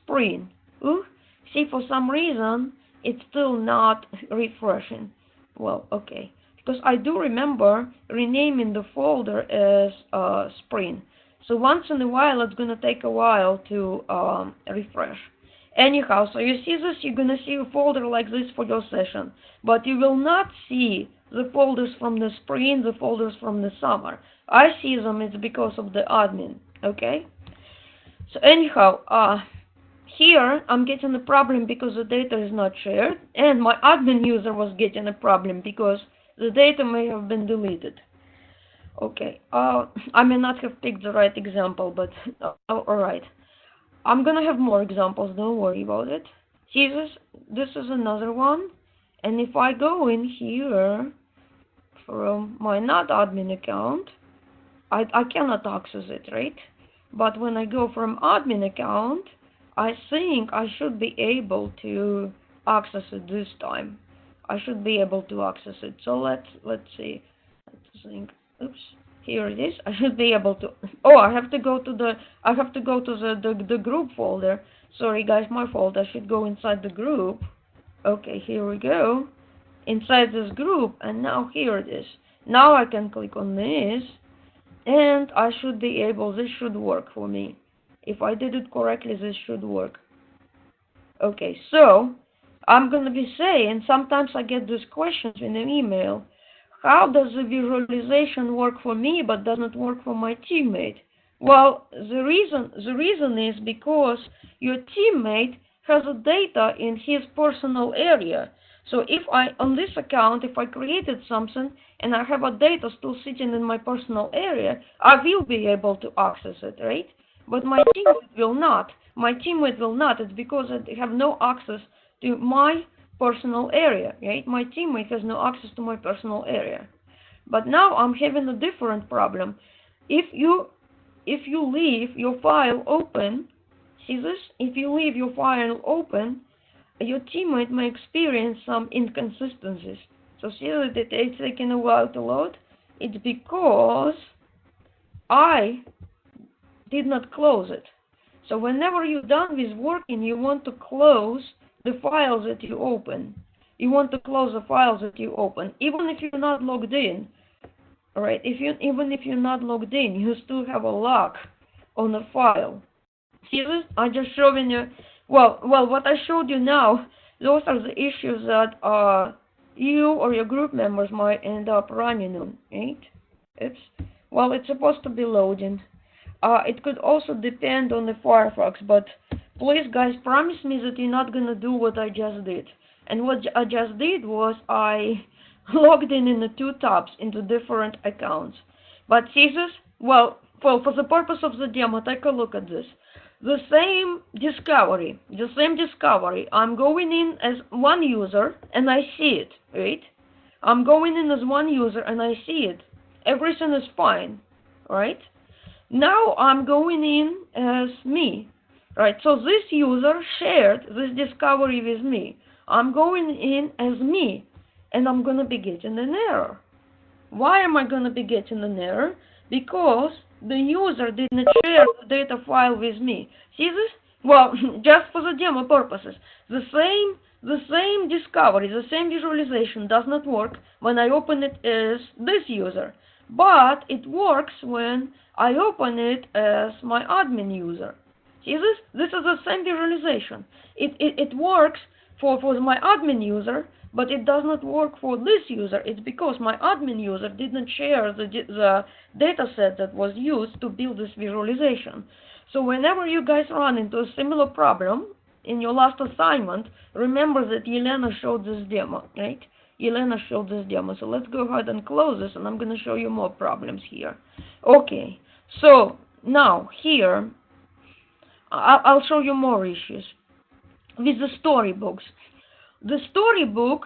Spring. Ooh, see, for some reason, it's still not refreshing. Well, okay. Because I do remember renaming the folder as Spring. So once in a while, it's going to take a while to refresh. Anyhow, so you see this, you're going to see a folder like this for your session. But you will not see the folders from the spring, the folders from the summer. I see them, it's because of the admin, okay? So anyhow, here I'm getting a problem because the data is not shared. And my admin user was getting a problem because the data may have been deleted. Okay, I may not have picked the right example, but alright. I'm gonna have more examples, don't worry about it. See this? This is another one. And if I go in here from my not admin account, I cannot access it, right? But when I go from admin account, I think I should be able to access it this time. I should be able to access it. So let's see. Let's think. Oops, here it is. I should be able to. Oh, I have to go to the group folder. Sorry guys, my fault. I should go inside the group. Okay, here we go. Inside this group, and now here it is. Now I can click on this, and I should be able. This should work for me. If I did it correctly, this should work. Okay, so I'm gonna be saying, sometimes I get these questions in an email. How does the visualization work for me but doesn't work for my teammate? Well, the reason is because your teammate has a data in his personal area. So if on this account, if I created something and I have a data still sitting in my personal area, I will be able to access it, right? But my teammate will not. My teammate will not. It's because I have no access to my personal area, right? My teammate has no access to my personal area. But now I'm having a different problem. If you leave your file open, see this? If you leave your file open, your teammate may experience some inconsistencies. So see that it's taking a while to load? It's because I did not close it. So whenever you're done with working, you want to close the files that you open. You want to close the files that you open, even if you're not logged in. All right, even if you're not logged in, you still have a lock on the file. See this? I'm just showing you. Well, what I showed you now, those are the issues that you or your group members might end up running on, right? It's, well, it's supposed to be loading. It could also depend on the Firefox, but please guys, promise me that you're not gonna do what I just did. And what I just did was I logged in the two tabs into different accounts. But see this? Well, for the purpose of the demo, take a look at this. The same discovery, I'm going in as one user and I see it, right? I'm going in as one user and I see it. Everything is fine, right? Now I'm going in as me, right? So this user shared this discovery with me. I'm going in as me, and I'm going to be getting an error. Why am I going to be getting an error? Because the user didn't share the data file with me. See this? Well, just for the demo purposes, the same discovery, the same visualization does not work when I open it as this user, but it works when I open it as my admin user. See this? This is the same visualization. It works for my admin user, but it does not work for this user. It's because my admin user didn't share the data set that was used to build this visualization. So whenever you guys run into a similar problem in your last assignment, remember that Yelena showed this demo, right? Yelena showed this demo. So let's go ahead and close this, and I'm going to show you more problems here. Okay, so now here, I'll show you more issues with the storybooks. The storybook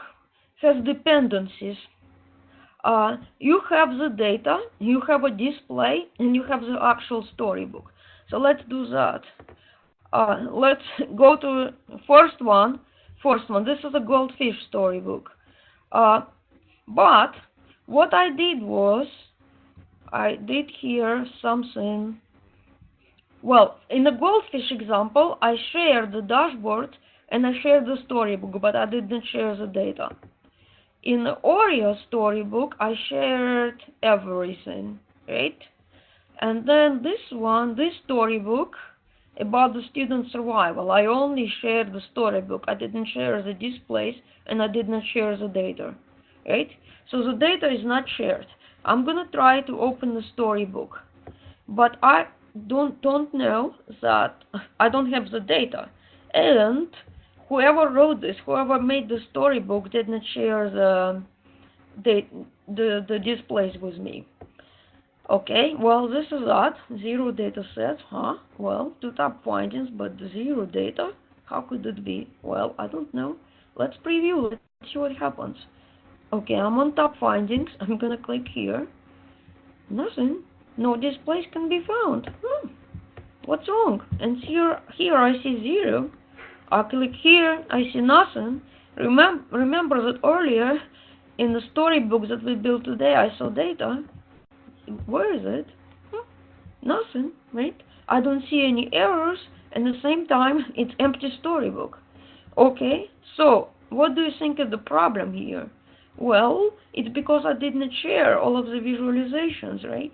has dependencies. You have the data, you have a display, and you have the actual storybook. So let's do that. Let's go to first one. This is a goldfish storybook. But what I did was, I did here something. Well, in the goldfish example, I shared the dashboard and I shared the storybook, but I didn't share the data. In the Oreo storybook, I shared everything, right? And then this storybook about the student survival, I only shared the storybook. I didn't share the displays and I didn't share the data, right? So the data is not shared. I'm gonna try to open the storybook, but I don't know that I don't have the data, and whoever wrote this, whoever made the storybook, didn't share the displays with me. Okay, well, this is that. Zero data set, huh? Well, two tab findings, but zero data? How could it be? Well, I don't know. Let's preview. Let's see what happens. Okay, I'm on tab findings. I'm gonna click here. Nothing. No displays can be found. What's wrong? And here I see zero. I click here, I see nothing. Remember that earlier in the storybook that we built today, I saw data. Where is it? Nothing, right? I don't see any errors, and at the same time, it's empty storybook. Okay, so what do you think is the problem here? Well, it's because I didn't share all of the visualizations, right?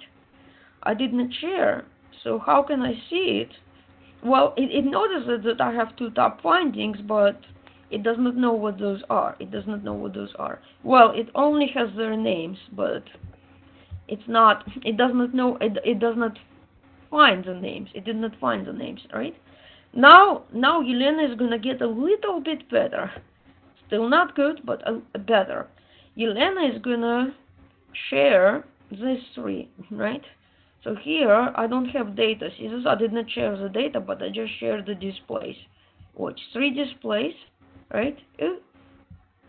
I didn't share. So how can I see it? Well, it notices that I have two tab findings, but it does not know what those are. Well, it only has their names, but it does not find the names. It did not find the names, right? Now Yelena is gonna get a little bit better. Still not good, but better. Yelena is gonna share these three, right? So here I don't have data. See this? I did not share the data, but I just shared the displays. Watch, 3 displays, right?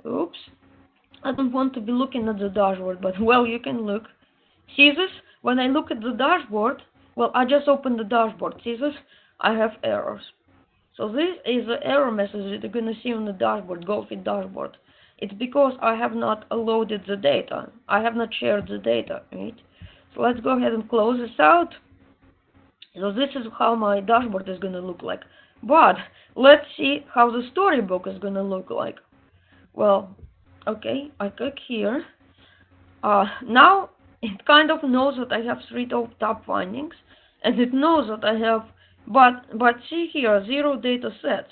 Oops. I don't want to be looking at the dashboard, but well, you can look. See this? When I look at the dashboard, well, I just opened the dashboard. See this? I have errors. So this is the error message that you're going to see on the dashboard, Goldfish dashboard. It's because I have not loaded the data. I have not shared the data, right? So let's go ahead and close this out. So this is how my dashboard is going to look like. But let's see how the storybook is going to look like. Well, okay, I click here. Now it kind of knows that I have 3 tab findings, and it knows that I have, but see here, 0 data sets.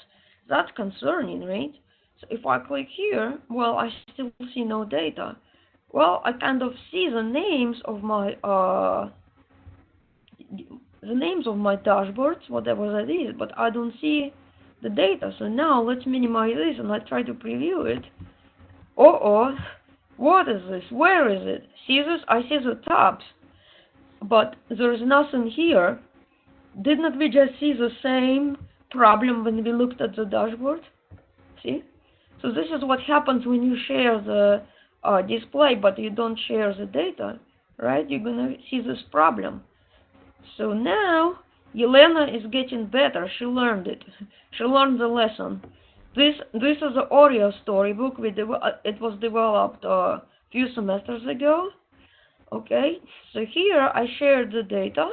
That's concerning, right? So if I click here, well, I still see no data. Well, I kind of see the names of my dashboards, whatever that is, but I don't see the data. So now let's minimize this and I try to preview it. Uh-oh, what is this? Where is it? See this? I see the tabs, but there's nothing here. Didn't we just see the same problem when we looked at the dashboard? See? So this is what happens when you share the display, but you don't share the data, right? You're gonna see this problem. So now Yelena is getting better. She learned it. She learned the lesson. This is the Oreo storybook. It was developed a few semesters ago. Okay, so here I shared the data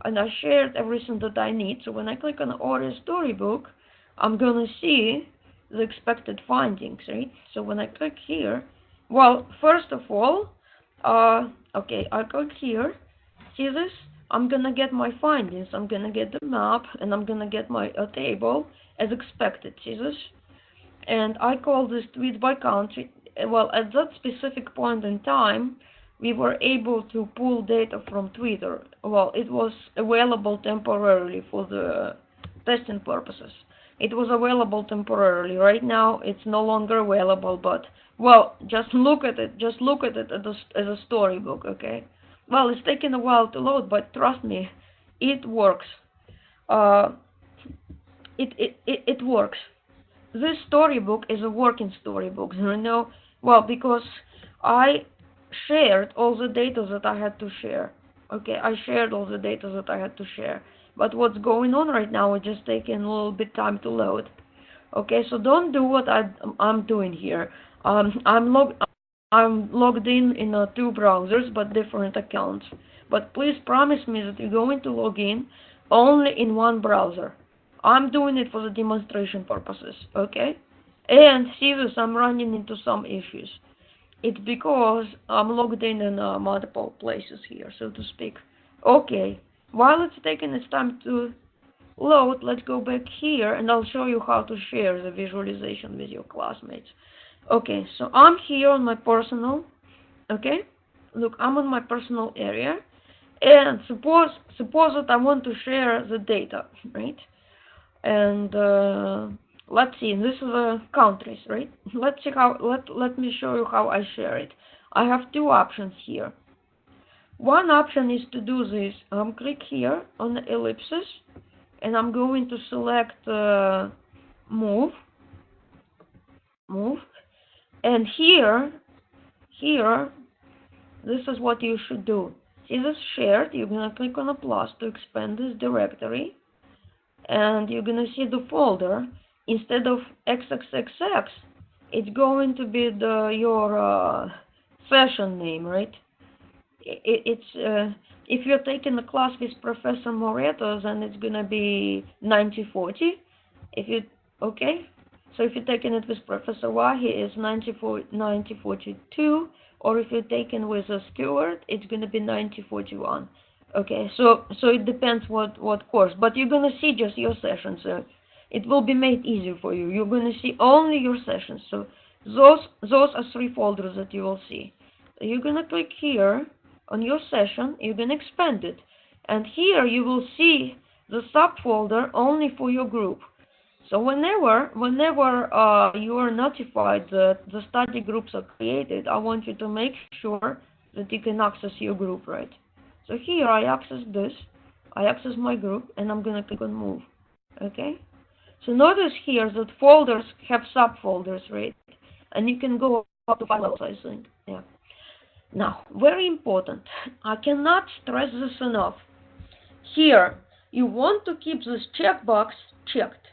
and I shared everything that I need. So when I click on Oreo storybook, I'm gonna see the expected findings, right? So when I click here, well, first of all, okay, I click here. See this? I'm gonna get my findings. I'm gonna get the map, and I'm gonna get my table as expected. See this? And I call this tweets by country. Well, at that specific point in time, we were able to pull data from Twitter. Well, it was available temporarily for the testing purposes. It was available temporarily. Right now, it's no longer available, but, well, just look at it. Just look at it as a storybook, okay? Well, it's taking a while to load, but trust me, it works. It works. This storybook is a working storybook, you know? Well, because I shared all the data that I had to share. Okay, I shared all the data that I had to share. But what's going on right now is just taking a little bit time to load. Okay, so don't do what I'm doing here. I'm logged in 2 browsers, but different accounts. But please promise me that you're going to log in only in one browser. I'm doing it for the demonstration purposes, okay? And see this, I'm running into some issues. It's because I'm logged in multiple places here, so to speak. Okay, while it's taking its time to load, let's go back here and I'll show you how to share the visualization with your classmates. Okay, so I'm here on my personal, okay? Look, I'm on my personal area, and suppose that I want to share the data, right? And let's see, this is countries, right? Let's see how, let me show you how I share it. I have 2 options here. One option is to do this. Click here on the ellipsis, and I'm going to select move, and here, this is what you should do. See this shared? You're gonna click on a plus to expand this directory, and you're gonna see the folder. Instead of XXXX, it's going to be your session name, right? It's if you're taking a class with Professor Moreto, then it's gonna be 9040. If you okay, so if you're taking it with Professor Wahi, it's 9042, or if you're taking with a Stewart, it's gonna be 9041. Okay, so it depends what course, but you're gonna see just your sessions. So it will be made easier for you. You're gonna see only your sessions. So those are 3 folders that you will see. You're gonna click here on your session. You're gonna expand it, and here you will see the subfolder only for your group. So whenever you are notified that the study groups are created, I want you to make sure that you can access your group, right? So here I access this, I access my group, and I'm gonna click on move. Okay. So notice here that folders have subfolders, right? And you can go up to 5 levels, I think. Yeah. Now, very important. I cannot stress this enough. Here, you want to keep this checkbox checked.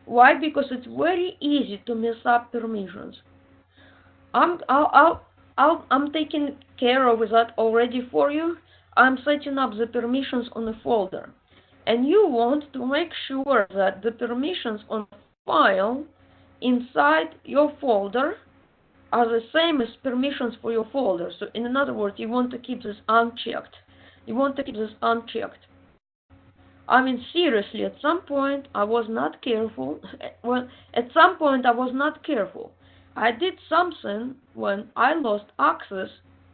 Why? Because it's very easy to mess up permissions. I'm taking care of that already for you. I'm setting up the permissions on the folder, and you want to make sure that the permissions on the file inside your folder are the same as permissions for your folder. So in other words, you want to keep this unchecked. I mean, seriously, at some point I was not careful. Well, at some point I was not careful. I did something when I lost access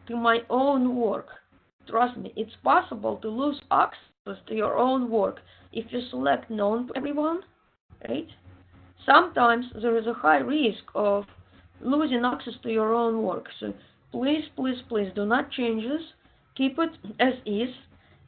to my own work. Trust me, it's possible to lose access to your own work if you select known to everyone, right? Sometimes there is a high risk of losing access to your own work. So please, please, please do not change this. Keep it as is.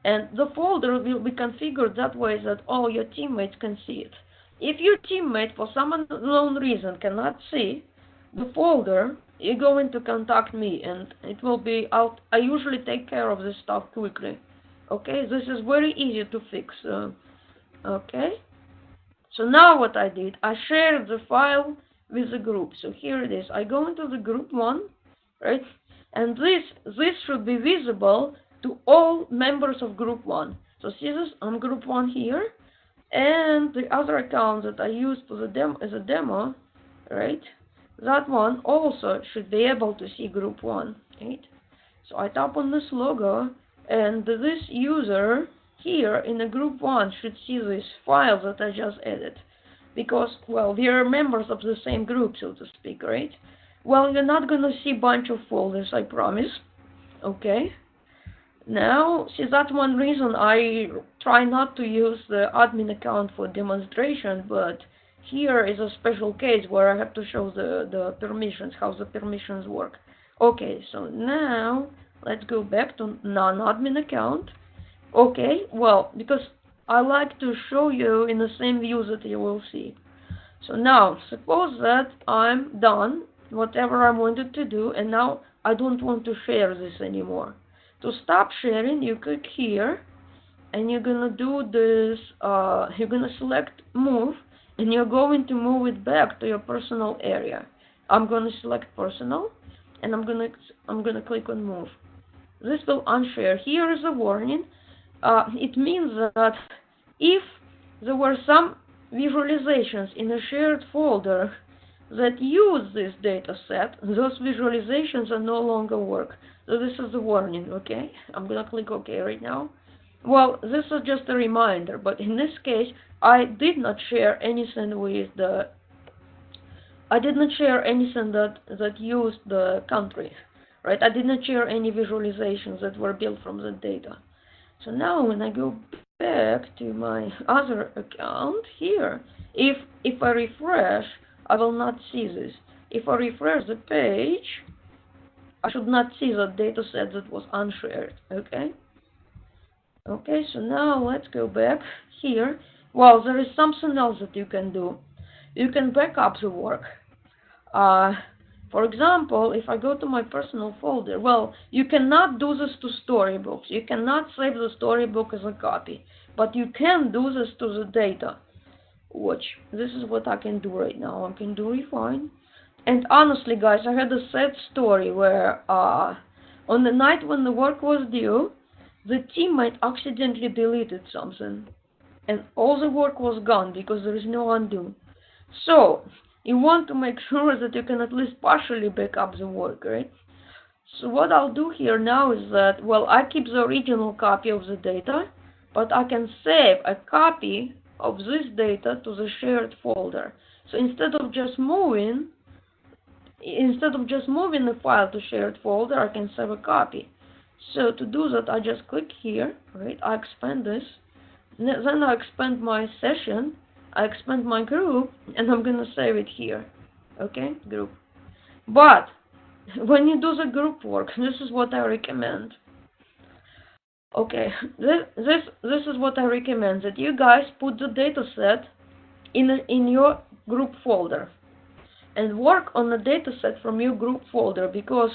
And the folder will be configured that way that all your teammates can see it. If your teammate, for some unknown reason, cannot see the folder, you're going to contact me, and it will be out. I usually take care of this stuff quickly. Okay, this is very easy to fix. Okay. So now what I did, I shared the file with the group. So here it is. I go into the group 1, right? And this should be visible to all members of group 1. So see this? I'm group 1 here. And the other account that I used for the as a demo, right? That one also should be able to see group 1, right? So I tap on this logo, and this user here in the group 1 should see this file that I just added. Because, well, we are members of the same group, so to speak, right? Well, you're not going to see a bunch of folders, I promise. Okay? Now, see, that's one reason I try not to use the admin account for demonstration, but here is a special case where I have to show the permissions, how the permissions work. Okay, so now let's go back to non-admin account. Okay, well, because I like to show you in the same view that you will see. So now, suppose that I'm done, whatever I wanted to do, and now I don't want to share this anymore. To stop sharing, you click here, and you're gonna do this, you're gonna select move, and you're going to move it back to your personal area. I'm gonna select personal, and I'm gonna click on move. This will unshare. Here is a warning. It means that if there were some visualizations in a shared folder that use this data set, those visualizations are no longer work. So this is the warning, okay? I'm gonna click OK right now. Well, this is just a reminder, but in this case, I did not share anything with the... I did not share anything that used the country, right? I did not share any visualizations that were built from the data. So now when I go back to my other account here, if I refresh, I will not see this. If I refresh the page, I should not see the data set that was unshared, okay? Okay, so now let's go back here. Well, there is something else that you can do. You can back up the work. For example, if I go to my personal folder, well, you cannot do this to storybooks. You cannot save the storybook as a copy, but you can do this to the data. Watch, this is what I can do right now. I can do refine. And honestly, guys, I had a sad story where on the night when the work was due, the teammate accidentally deleted something, and all the work was gone because there is no undo. So you want to make sure that you can at least partially back up the work, right? So what I'll do here now is that, well, I keep the original copy of the data, but I can save a copy of this data to the shared folder. So instead of just moving the file to shared folder, I can save a copy. So to do that, I just click here, right? I expand this, then I expand my session, I expand my group, and I'm gonna save it here. Okay, group. But when you do the group work, this is what I recommend. Okay, this is what I recommend, that you guys put the data set in your group folder and work on the data set from your group folder, because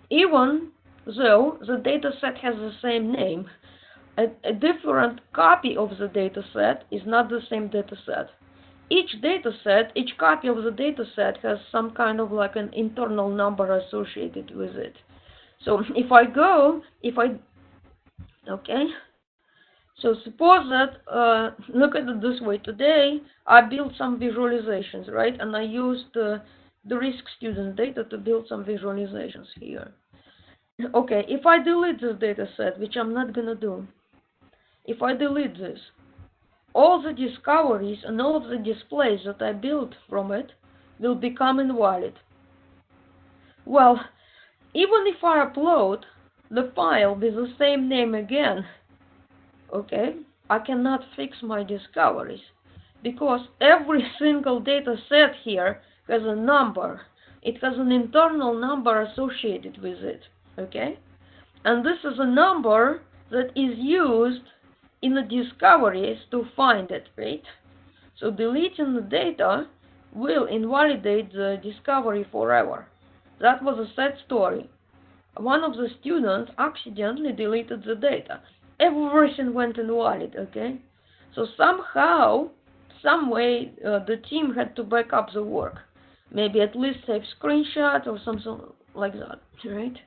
even though the data set has the same name, a different copy of the data set is not the same data set. Each copy of the data set has some kind of like an internal number associated with it. So okay, so suppose that, look at it this way. Today, I built some visualizations, right? And I used the risk student data to build some visualizations here. Okay, if I delete this data set, which I'm not gonna do, if I delete this, all the discoveries and all of the displays that I built from it will become invalid. Well, even if I upload the file with the same name again, okay, I cannot fix my discoveries because every single data set here has a number. It has an internal number associated with it, okay? And this is a number that is used in the discoveries to find it, right? So deleting the data will invalidate the discovery forever. That was a sad story. One of the students accidentally deleted the data. Everything went invalid, okay? So somehow, some way, the team had to back up the work. Maybe at least save screenshot or something like that, right?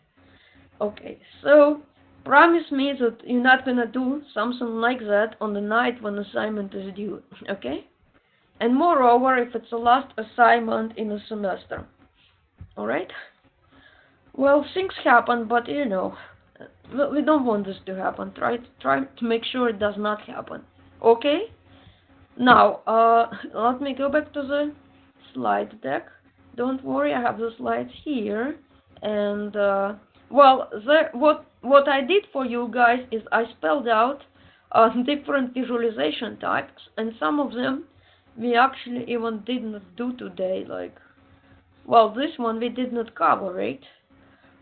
Okay, so promise me that you're not gonna do something like that on the night when assignment is due, okay? And moreover, if it's the last assignment in a semester, all right? Well, things happen, but you know, we don't want this to happen. Try to make sure it does not happen. Okay? Now, let me go back to the slide deck. Don't worry, I have the slides here. And well, what I did for you guys is I spelled out different visualization types, and some of them we actually even did not do today. Like, well, this one we did not cover, right?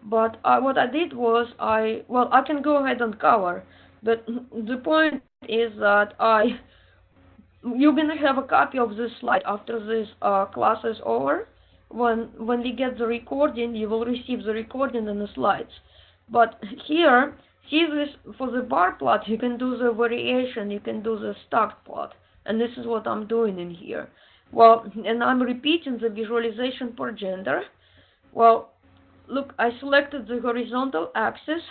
But what I did was I can go ahead and cover, but the point is that you're gonna have a copy of this slide after this class is over. When we get the recording, you will receive the recording and the slides. But here, see this, for the bar plot, you can do the variation, you can do the stacked plot, and this is what I'm doing in here. Well, and I'm repeating the visualization per gender. Well, look, I selected the horizontal axis,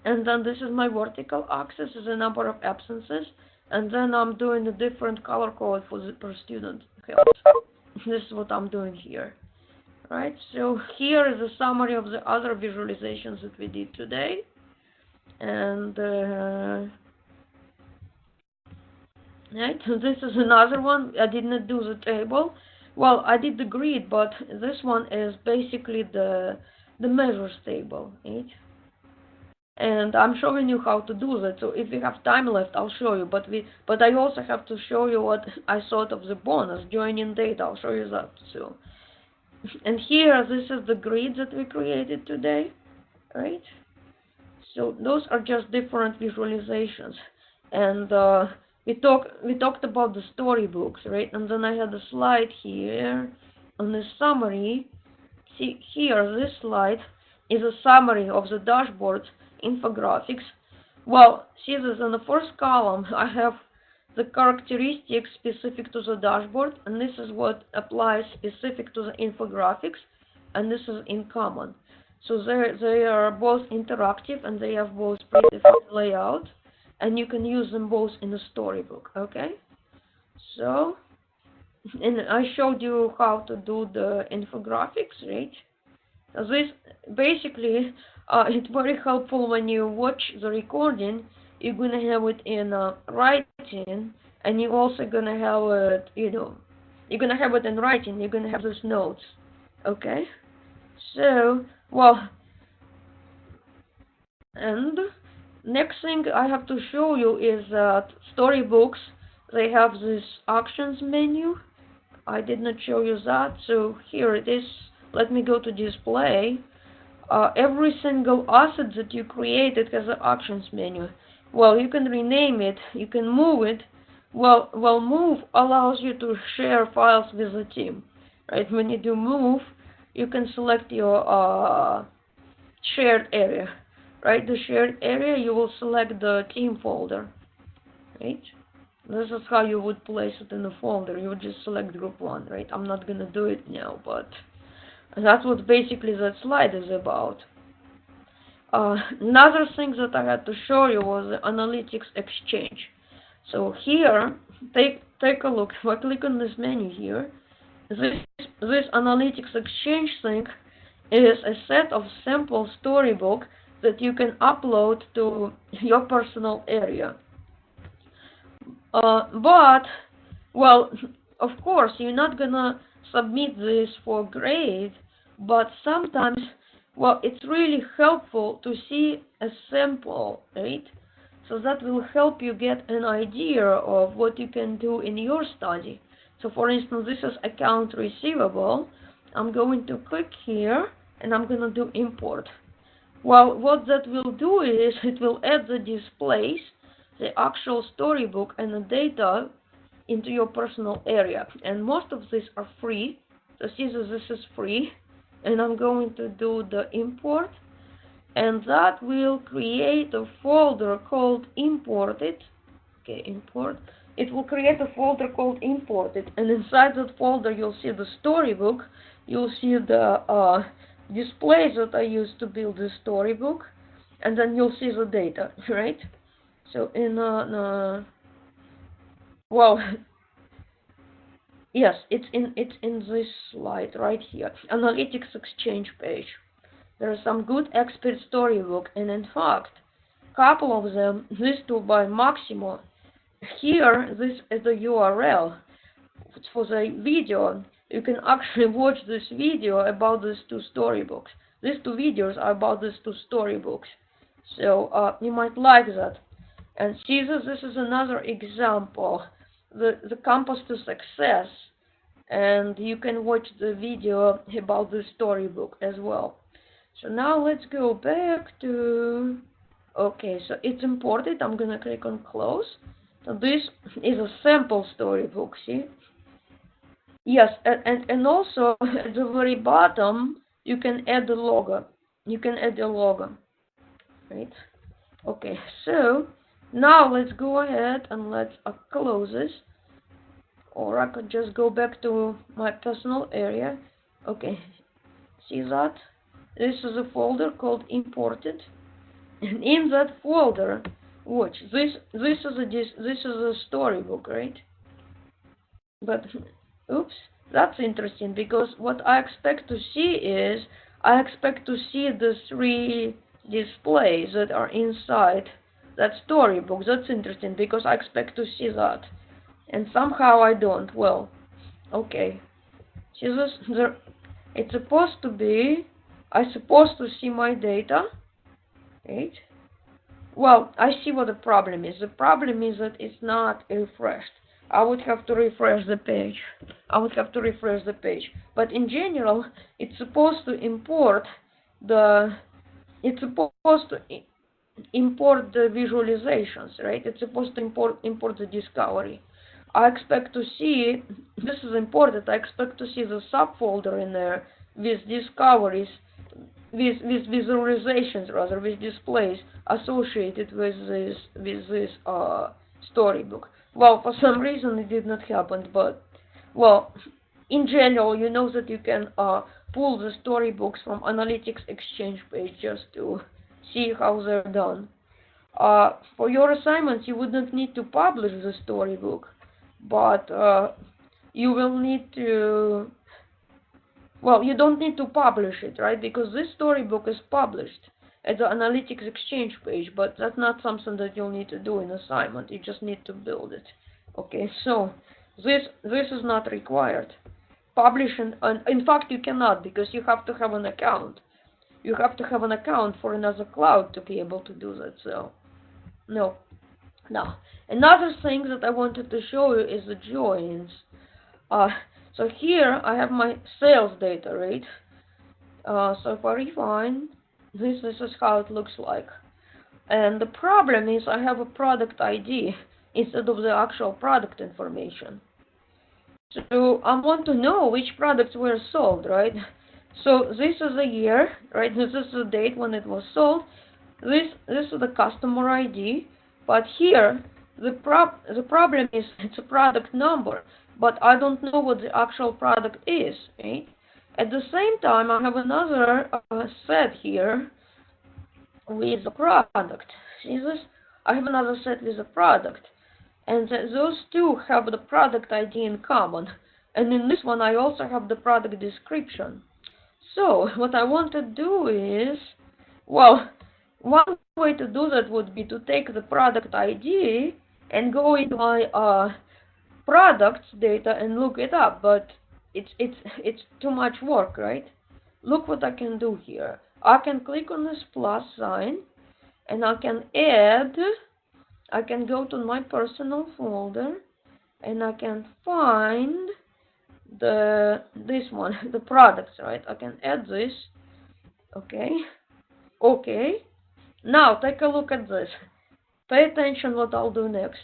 and then this is my vertical axis, is the number of absences, and then I'm doing a different color code for the per student. This is what I'm doing here. Right, so here is a summary of the other visualizations that we did today. And right, so this is another one. I did not do the table. Well, I did the grid, but this one is basically the measures table, right? And I'm showing you how to do that. So if we have time left, I'll show you. But I also have to show you what I thought of the bonus joining data. I'll show you that too. And here, this is the grid that we created today, right? So those are just different visualizations. And we talked about the storybooks, right? And then I had a slide here on the summary. See here, this slide is a summary of the dashboard infographics. Well, see this in the first column, I have the characteristics specific to the dashboard, and this is what applies specific to the infographics, and this is in common. So they are both interactive and they have both predefined layout, and you can use them both in the storybook, okay? So, and I showed you how to do the infographics, right? So this basically, it's very helpful when you watch the recording. You're gonna have it in writing, and you're also gonna have it, you're gonna have it in writing. You're gonna have those notes, okay? So, well, and next thing I have to show you is that storybooks, they have this actions menu. I did not show you that, so here it is. Let me go to display. Every single asset that you created has an actions menu. Well, you can rename it, you can move it. Well, move allows you to share files with the team, right? When you do move, you can select your shared area, right? The shared area, you will select the team folder, right? This is how you would place it in the folder. You would just select group 1, right? I'm not gonna do it now, but that's what basically that slide is about. Another thing that I had to show you was the analytics exchange. So here, take a look. If I click on this menu here, this analytics exchange thing is a set of sample storybook that you can upload to your personal area. But, well, of course, you're not gonna submit this for grade, but sometimes, well, it's really helpful to see a sample, right? So that will help you get an idea of what you can do in your study. So for instance, this is account receivable. I'm going to click here and I'm going to do import. Well, what that will do is it will add the displays, the actual storybook and the data into your personal area. And most of these are free. So see that this is free. And I'm going to do the import. And that will create a folder called imported. Okay, import. It will create a folder called imported, and inside that folder you'll see the storybook, you'll see the displays that I used to build the storybook, and then you'll see the data, right? So in well, yes, it's in this slide right here, analytics exchange page. There are some good expert storybook, and in fact, couple of them, these two by Maximo. Here, this is the URL for the video. You can actually watch this video about these two storybooks. These two videos are about these two storybooks. So you might like that. And see this is another example. The compass to success. And you can watch the video about the storybook as well. So now let's go back to... Okay, so it's imported. I'm gonna click on close. So this is a sample storybook, see? Yes, and also at the very bottom you can add the logo. You can add the logo, right? Okay, so now let's go ahead and let's close this. Or I could just go back to my personal area. Okay, see that? This is a folder called imported. And in that folder, watch, this is a storybook, right? But oops, that's interesting, because what I expect to see is I expect to see the three displays that are inside that storybook. That's interesting because I expect to see that, and somehow I don't. Well, okay, see this? It's supposed to be. I'm supposed to see my data. Right? Well, I see what the problem is. The problem is that it's not refreshed. I would have to refresh the page. But in general, it's supposed to import the. It's supposed to import the visualizations, right? It's supposed to import the discovery. I expect to see. This is imported. I expect to see the subfolder in there with discoveries. With visualizations, rather, with displays associated with this storybook. Well, for some reason it did not happen, but well, in general, you know that you can pull the storybooks from Analytics Exchange page just to see how they're done. For your assignments, you wouldn't need to publish the storybook, but you will need to. Well, you don't need to publish it, right? Because this storybook is published at the Analytics Exchange page, but that's not something that you'll need to do in assignment. You just need to build it. Okay, so this is not required. Publish and in fact you cannot, because you have to have an account. You have to have an account for another cloud to be able to do that. So no. Now, another thing that I wanted to show you is the joins. So here I have my sales data, right? So if I refine, this is how it looks like. And the problem is I have a product ID instead of the actual product information. So I want to know which products were sold, right? So this is a year, right? This is the date when it was sold. This is the customer ID. But here, the problem is it's a product number, but I don't know what the actual product is, right? At the same time, I have another set here with a product. See this? I have another set with a product. And those two have the product ID in common. And in this one, I also have the product description. So, what I want to do is, well, one way to do that would be to take the product ID and go into my products data and look it up, but it's too much work, right? Look what I can do here. I can click on this plus sign and I can add. I can go to my personal folder and I can find this one, the products, right? I can add this. Okay. Now take a look at this. Pay attention what I'll do next.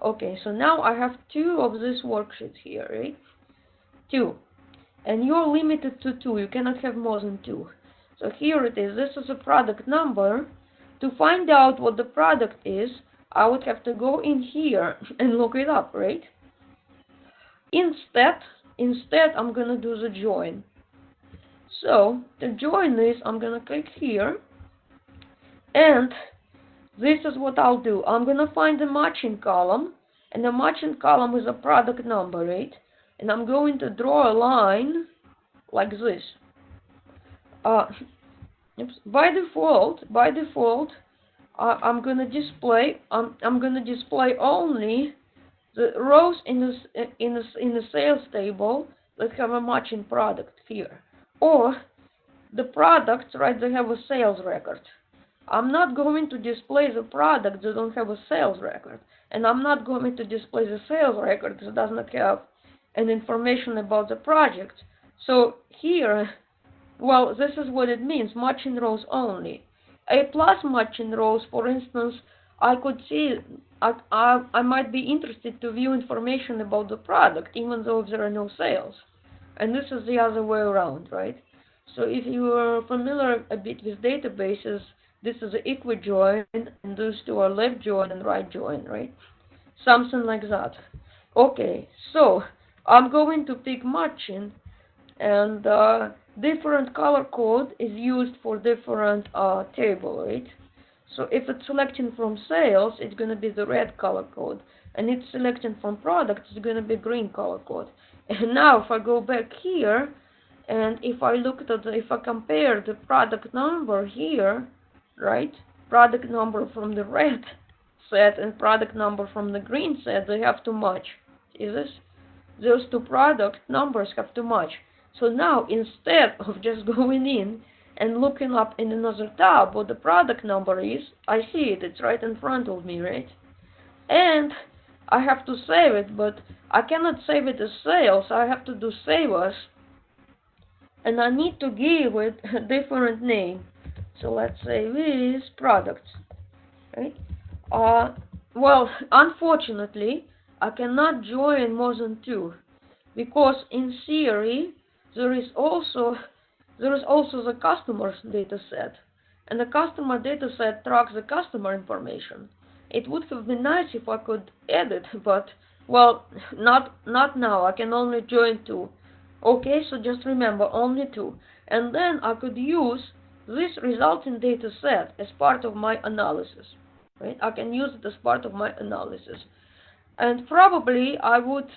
Okay, so now I have 2 of these worksheets here, right? 2. And you're limited to 2. You cannot have more than 2. So here it is. This is a product number. To find out what the product is, I would have to go in here and look it up, right? Instead, I'm going to do the join. So, to join this, I'm going to click here. And this is what I'll do. I'm going to find the matching column. And the matching column is a product number, right? And I'm going to draw a line like this. By default, I'm going to display. I'm going to display only the rows in the sales table that have a matching product here, or the products, right? They have a sales record. I'm not going to display the products that don't have a sales record, and I'm not going to display the sales record that does not have any information about the project. So here, well, this is what it means: matching rows only. A plus matching rows, for instance, I could see, I might be interested to view information about the product, even though there are no sales. And this is the other way around, right? So if you are familiar a bit with databases, this is an equi-join, and those two are left join and right join, right? Something like that. Okay, so I'm going to pick matching, and different color code is used for different table, right? So if it's selecting from sales, it's going to be the red color code, and it's selecting from products, it's going to be green color code. And now if I go back here, and if I compare the product number here, right, product number from the red set and product number from the green set, they have to match. See this? Those 2 product numbers have to match. So now, instead of just going in and looking up in another tab what the product number is, I see it. It's right in front of me, right? And I have to save it, but I cannot save it as sales. I have to do save as, and I need to give it a different name. So let's say this products, right? Well, unfortunately, I cannot join more than 2, because in theory there is also the customer's data set, and the customer data set tracks the customer information. It would have been nice if I could add it, but well, not now. I can only join 2. Okay, so just remember, only 2, and then I could use this resulting data set as part of my analysis, right? I can use it as part of my analysis, and probably I would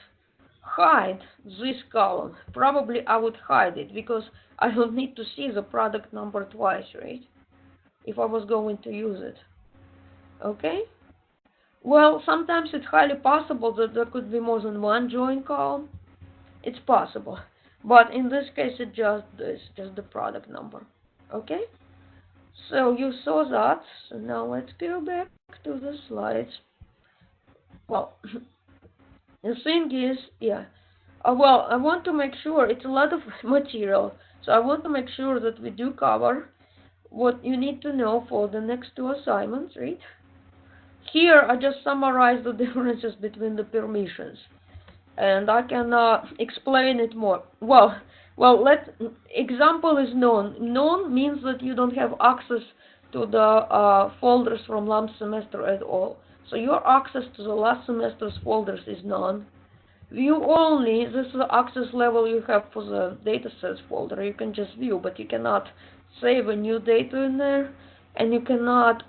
hide this column. Probably I would hide it, because I don't need to see the product number twice, right? If I was going to use it. Okay? Well, sometimes it's highly possible that there could be more than 1 join column. It's possible. But in this case, it's just the product number. Okay? So you saw that. So now let's go back to the slides. Well, the thing is, yeah. Well, I want to make sure, it's a lot of material, so I want to make sure that we do cover what you need to know for the next 2 assignments, right? Here, I just summarize the differences between the permissions, and I can explain it more. Well, example is none. None means that you don't have access to the folders from last semester at all. So your access to the last semester's folders is none. View only, this is the access level you have for the datasets folder. You can just view, but you cannot save a new data in there, and you cannot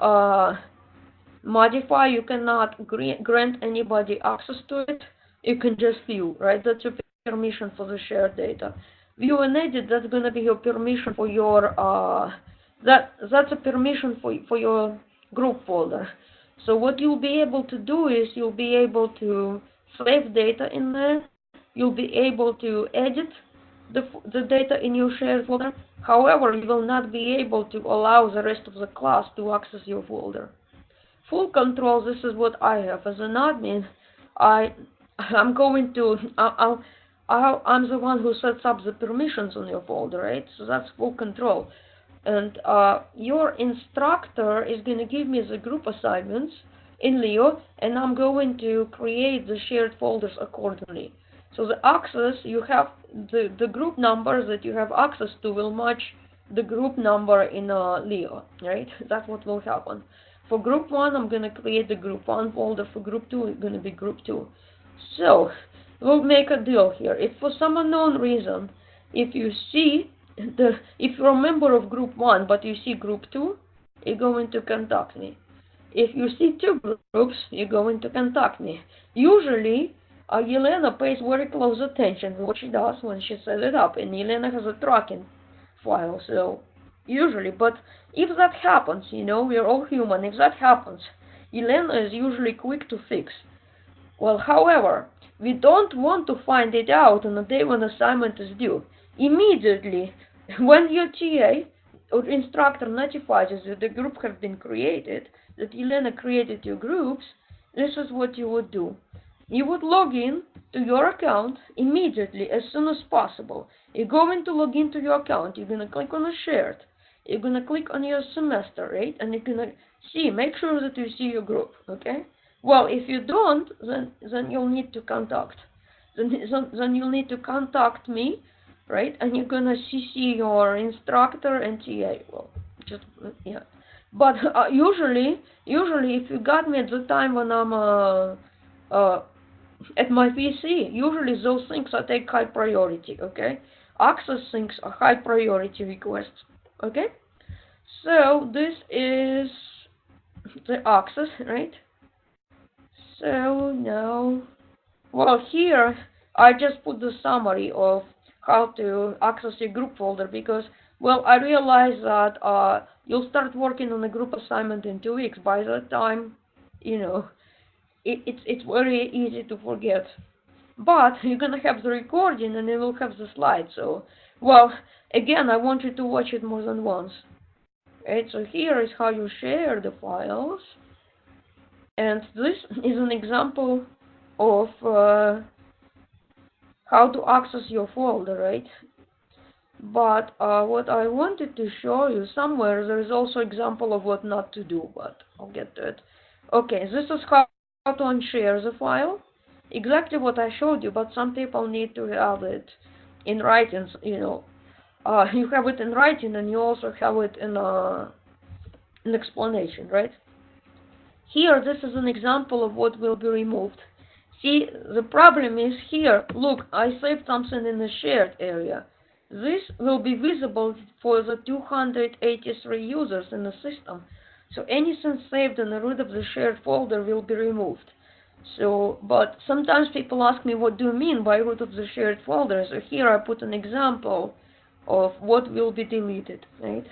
modify, you cannot grant anybody access to it. You can just view, right? That's your permission for the shared data. View and edit, that's going to be your permission for your, that's a permission for your group folder. So what you'll be able to do is you'll be able to save data in there. You'll be able to edit the data in your shared folder. However, you will not be able to allow the rest of the class to access your folder. Full control, this is what I have. As an admin, I'm going to, I'm the one who sets up the permissions on your folder, right? So that's full control. And your instructor is going to give me the group assignments in Leo, and I'm going to create the shared folders accordingly. So the access, you have the group numbers that you have access to will match the group number in Leo, right? That's what will happen. For group 1, I'm going to create the group 1 folder. For group 2, it's going to be group 2. So, we'll make a deal here. If for some unknown reason, if you're a member of group 1, but you see group 2, you're going to contact me. If you see 2 groups, you're going to contact me. Usually, Yelena pays very close attention to what she does when she sets it up, and Yelena has a tracking file, so usually, but if that happens, we're all human, if that happens, Yelena is usually quick to fix. Well, however, we don't want to find it out on the day when assignment is due. Immediately, when your TA or instructor notifies us that the group has been created, that Yelena created your groups, this is what you would do. You would log in to your account immediately, as soon as possible. You're going to log into your account, you're going to click on the shared, you're going to click on your semester, right? And you're going to make sure that you see your group, okay? Well, if you don't, then you'll need to contact. Then you'll need to contact me, right? And you're going to CC your instructor and TA. Well, just, yeah. But usually, if you got me at the time when I'm at my PC, usually those things I take high priority, okay? Access things are high priority requests, okay? So this is the access, right? So now, well, here I just put the summary of how to access your group folder because, well, I realize that you'll start working on a group assignment in 2 weeks. By that time, it's very easy to forget. But you're gonna have the recording and you will have the slides. So, well, again, I want you to watch it more than once. Right? So here is how you share the files. And this is an example of how to access your folder, right? But what I wanted to show you somewhere, there is also example of what not to do, but I'll get to it. Okay, this is how to unshare the file. Exactly what I showed you, but some people need to have it in writing, you have it in writing and you also have it in an explanation, right? Here, this is an example of what will be removed. See, the problem is here, look, I saved something in the shared area. This will be visible for the 283 users in the system. So anything saved in the root of the shared folder will be removed. So, but sometimes people ask me, what do you mean by root of the shared folder? So here I put an example of what will be deleted, right?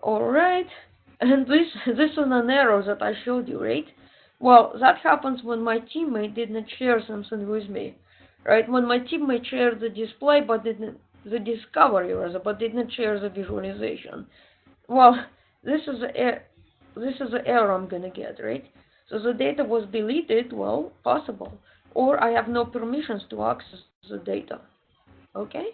Alright, and this is an error that I showed you, right? Well, that happens when my teammate didn't share something with me, right? When my teammate shared the display, but didn't, the discovery rather, but didn't share the visualization. Well, this is the error I'm gonna get, right? So the data was deleted, well, possible. Or I have no permissions to access the data, okay?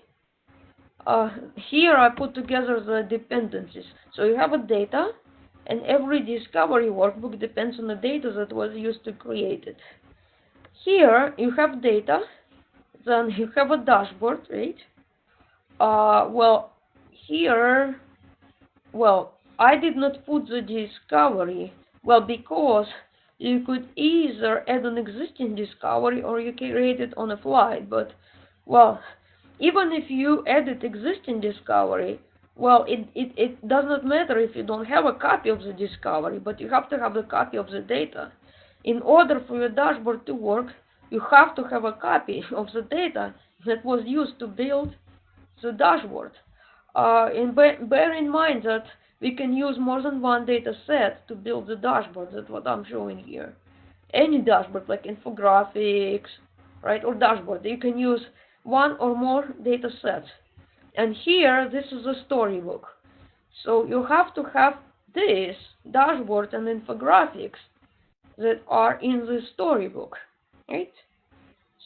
Here I put together the dependencies. So you have a data, and every discovery workbook depends on the data that was used to create it. Here you have data, then you have a dashboard, right? Well, here, well, I did not put the discovery, well, because you could either add an existing discovery or you can create it on the fly, but, well, even if you edit existing discovery, well, it does not matter if you don't have a copy of the discovery, but you have to have a copy of the data. In order for your dashboard to work, you have to have a copy of the data that was used to build the dashboard. And bear in mind that we can use more than one data set to build the dashboard. That's what I'm showing here. Any dashboard, like infographics, right, or dashboard, you can use one or more data sets. And here, this is a storybook. So you have to have this dashboard and infographics that are in the storybook, right?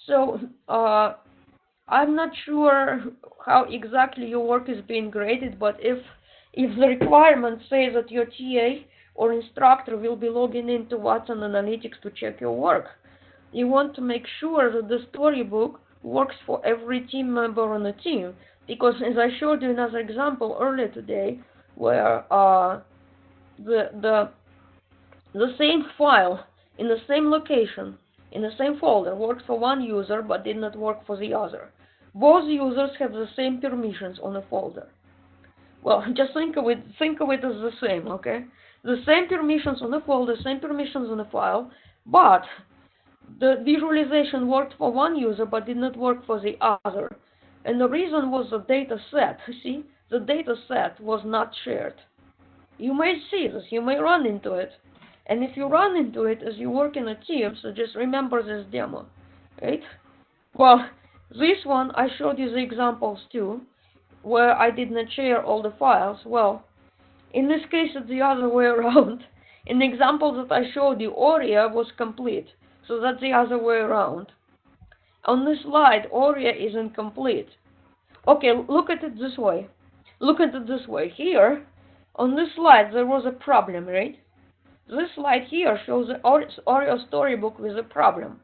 So I'm not sure how exactly your work is being graded, but if the requirement says that your TA or instructor will be logging into Watson Analytics to check your work, you want to make sure that the storybook works for every team member on the team. Because as I showed you another example earlier today, where the same file in the same location in the same folder works for one user but did not work for the other. Both users have the same permissions on the folder. Well, just think of it as the same, okay? The same permissions on the folder, same permissions on the file, but the visualization worked for one user but did not work for the other. And the reason was the data set. See, the data set was not shared. You may see this, you may run into it. And if you run into it as you work in a team, so just remember this demo, right? Well, this one, I showed you the examples too, where I did not share all the files. Well, in this case, it's the other way around. In the example that I showed you, Aurea was complete, so that's the other way around. On this slide, Aurea is incomplete. Okay, look at it this way. Look at it this way. Here, on this slide, there was a problem, right? This slide here shows the Aurea storybook with a problem.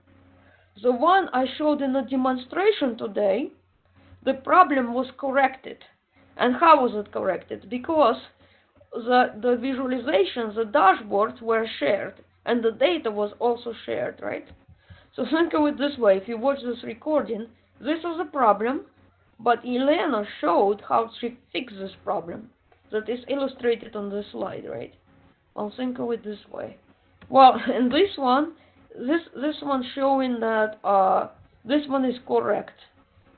The one I showed in the demonstration today, the problem was corrected. And how was it corrected? Because the visualizations, the dashboards were shared, and the data was also shared, right? So think of it this way. If you watch this recording, this is a problem, but Elena showed how to fix this problem. That is illustrated on this slide, right? I'll think of it this way. Well, in this one showing that this one is correct.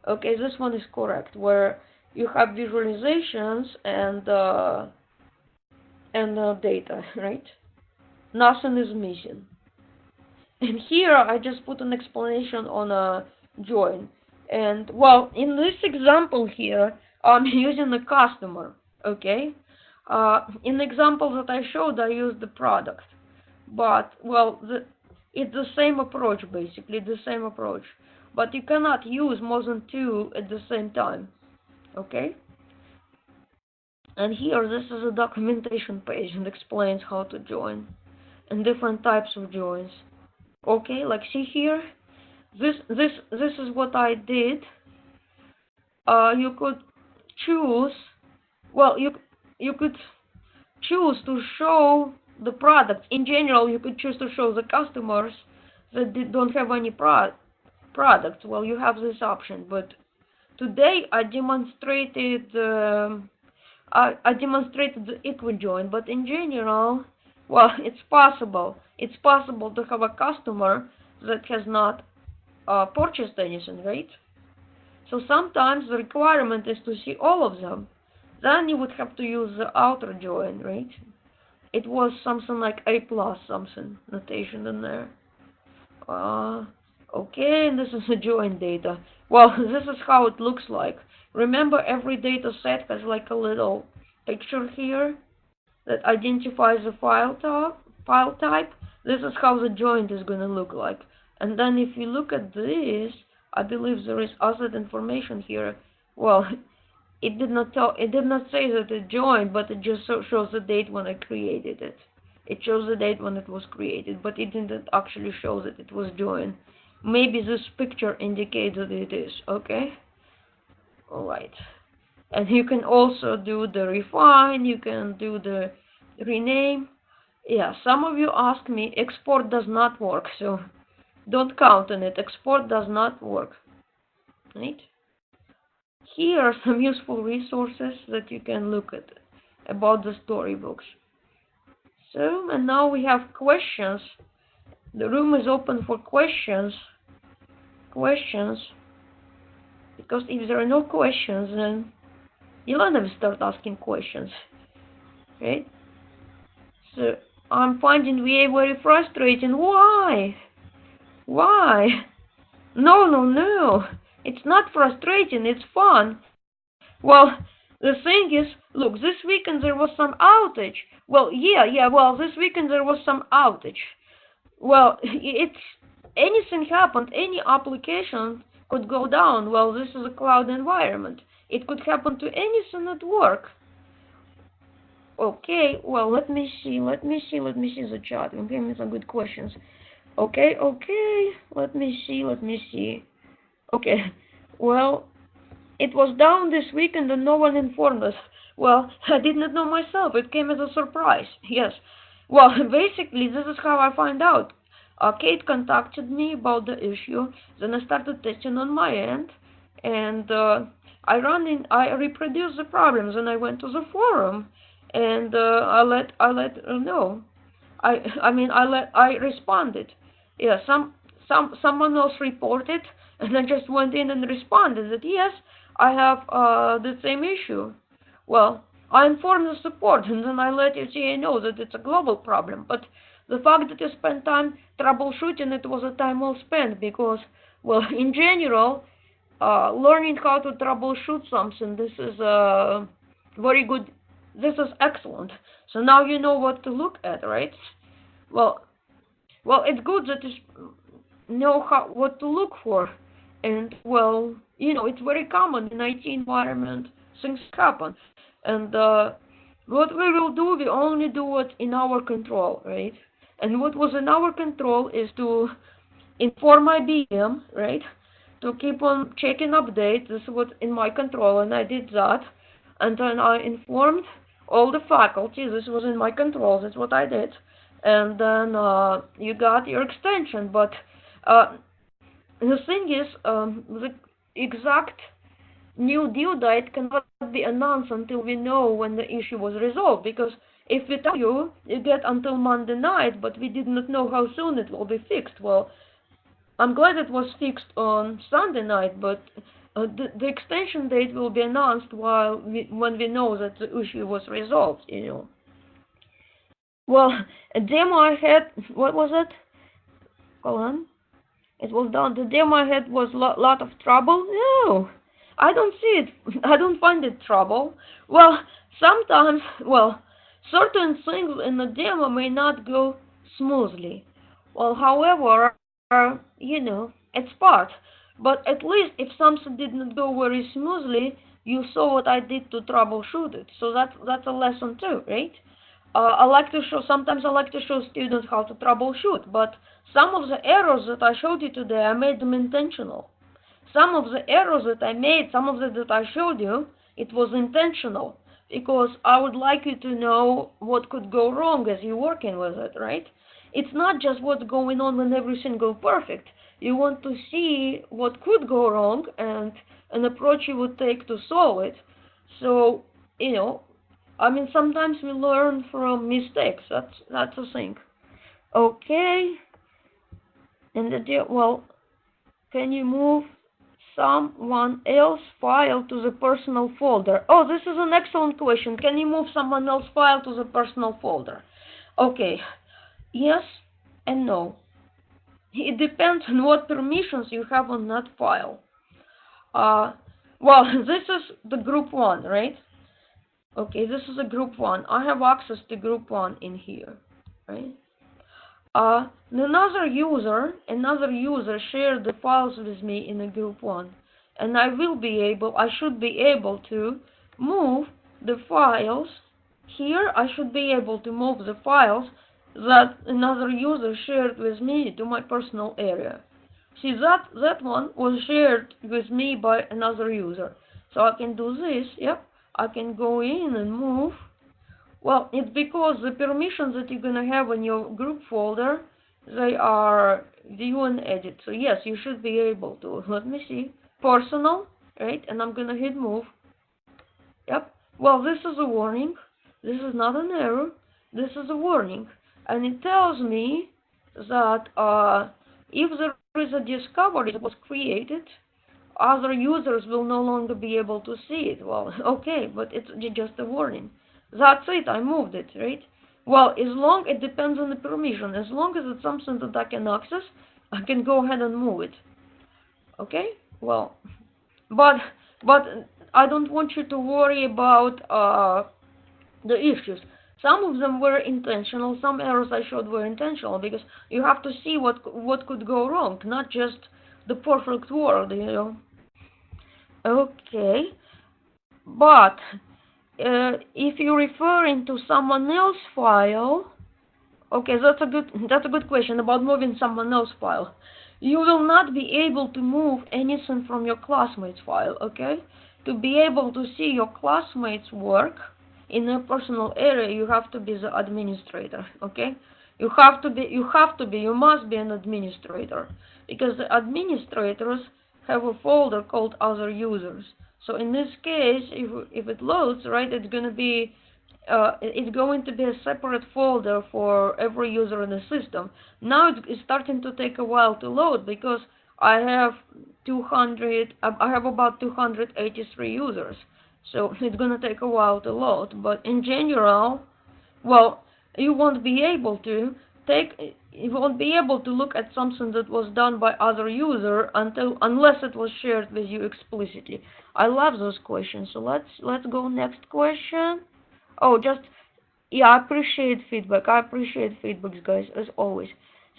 Okay, this one is correct, where you have visualizations and data, right? Nothing is missing. And here I just put an explanation on a join. And well, in this example here, I'm using the customer. Okay. In the example that I showed, I used the product. But well, it's the same approach, basically the same approach. But you cannot use more than two at the same time. Okay. And here, this is a documentation page and explains how to join and different types of joins. Okay, like see here, this is what I did. You could choose. Well, you could choose to show the product. In general, you could choose to show the customers that don't have any products. Well, you have this option. But today I demonstrated the equi-join. But in general, well, it's possible. It's possible to have a customer that has not purchased anything, right? So sometimes the requirement is to see all of them. Then you would have to use the outer join, right? It was something like A plus something notation in there. Okay, and this is the join data. Well, this is how it looks like. Remember, every data set has like a little picture here that identifies the file type. This is how the joint is going to look like. And then if you look at this, I believe there is other information here. Well, it did not say that it joined, but it just shows the date when I created it. It shows the date when it was created, but it didn't actually show that it was joined. Maybe this picture indicates that it is, okay? Alright. And you can also do the refine, you can do the rename. Yeah, some of you ask me, export does not work, so don't count on it. Export does not work. Right? Here are some useful resources that you can look at about the storybooks. So, and now we have questions. The room is open for questions. Because if there are no questions, then Ilana will start asking questions. right? So I'm finding VA very frustrating. Why? Why? No, no, no. It's not frustrating, it's fun. Well, the thing is, look, this weekend there was some outage. Well, well, this weekend there was some outage. Well, it's anything happened, any application could go down. Well, this is a cloud environment. It could happen to anything at work. Okay, well, let me see the chat. Give me some good questions. Okay, let me see. Okay, well, it was down this weekend and no one informed us. Well, I did not know myself. It came as a surprise. Yes. Well, basically, this is how I find out. Kate contacted me about the issue. Then I started testing on my end, and I reproduced the problems, and I went to the forum, and I let her know. I responded. Yeah, someone else reported, and I just went in and responded that yes, I have the same issue. Well, I informed the support, and then I let UCA know that it's a global problem. But the fact that you spent time troubleshooting it was a time well spent because, well, in general, learning how to troubleshoot something, this is very good. This is excellent. So now you know what to look at, right? Well, it's good that you know what to look for, and well, it's very common in IT environment. Things happen, and what we will do, we only do what in our control, right? And what was in our control is to inform IBM, right? To keep on checking updates. This is what in my control, and I did that. And then I informed all the faculty. This was in my control. That's what I did. And then you got your extension. But the thing is, the exact new due date cannot be announced until we know when the issue was resolved. Because if we tell you, you get until Monday night, but we did not know how soon it will be fixed. Well, I'm glad it was fixed on Sunday night, but the extension date will be announced when we know that the issue was resolved, Well, a demo I had, what was it? Hold on. It was done. The demo I had was lot of trouble. No, I don't see it. I don't find it trouble. Well, sometimes, certain things in the demo may not go smoothly. Well, however, it's part. But at least if something did not go very smoothly, you saw what I did to troubleshoot it. So that's a lesson too, right? Sometimes I like to show students how to troubleshoot, but some of the errors that I showed you today, I made them intentional. Some of the errors that I made, some of that I showed you, it was intentional, because I would like you to know what could go wrong as you're working with it, right? It's not just what's going on when everything goes perfect. You want to see what could go wrong and an approach you would take to solve it. So, sometimes we learn from mistakes. That's the thing. Okay. And can you move someone else's file to the personal folder? Oh, this is an excellent question. Can you move someone else's file to the personal folder? Okay. Yes and no. It depends on what permissions you have on that file. This is the group 1, right? Okay, this is a group 1. I have access to group 1 in here, right? Another user shared the files with me in a group 1, and I should be able to move the files here. I should be able to move the files that another user shared with me to my personal area. See, that one was shared with me by another user. So I can do this, yep. I can go in and move. Well, it's because the permissions that you're going to have in your group folder, they are view and edit. So yes, you should be able to. Let me see. Personal, right? And I'm going to hit move. Yep. Well, this is a warning. This is not an error. This is a warning. And it tells me that if there is a discovery that was created, other users will no longer be able to see it. Well, okay, but it's just a warning. That's it, I moved it, right? Well, as long, it depends on the permission. As long as it's something that I can access, I can go ahead and move it. Okay? Well, but I don't want you to worry about the issues. Some of them were intentional, some errors I showed were intentional, because you have to see what could go wrong, not just the perfect world, you know. Okay, but if you're referring to someone else's file, okay, that's a good question about moving someone else's file. You will not be able to move anything from your classmate's file, okay? To be able to see your classmates' work in a personal area, you have to be the administrator, okay? You must be an administrator, because the administrators have a folder called other users. So in this case, if it loads, right, it's going to be a separate folder for every user in the system. Now it's starting to take a while to load because I have about 283 users. So it's going to take a while to load, but in general, well, you won't be able to look at something that was done by other user unless it was shared with you explicitly. I love those questions. So let's go next question. Oh, yeah, I appreciate feedback. I appreciate feedbacks, guys, as always.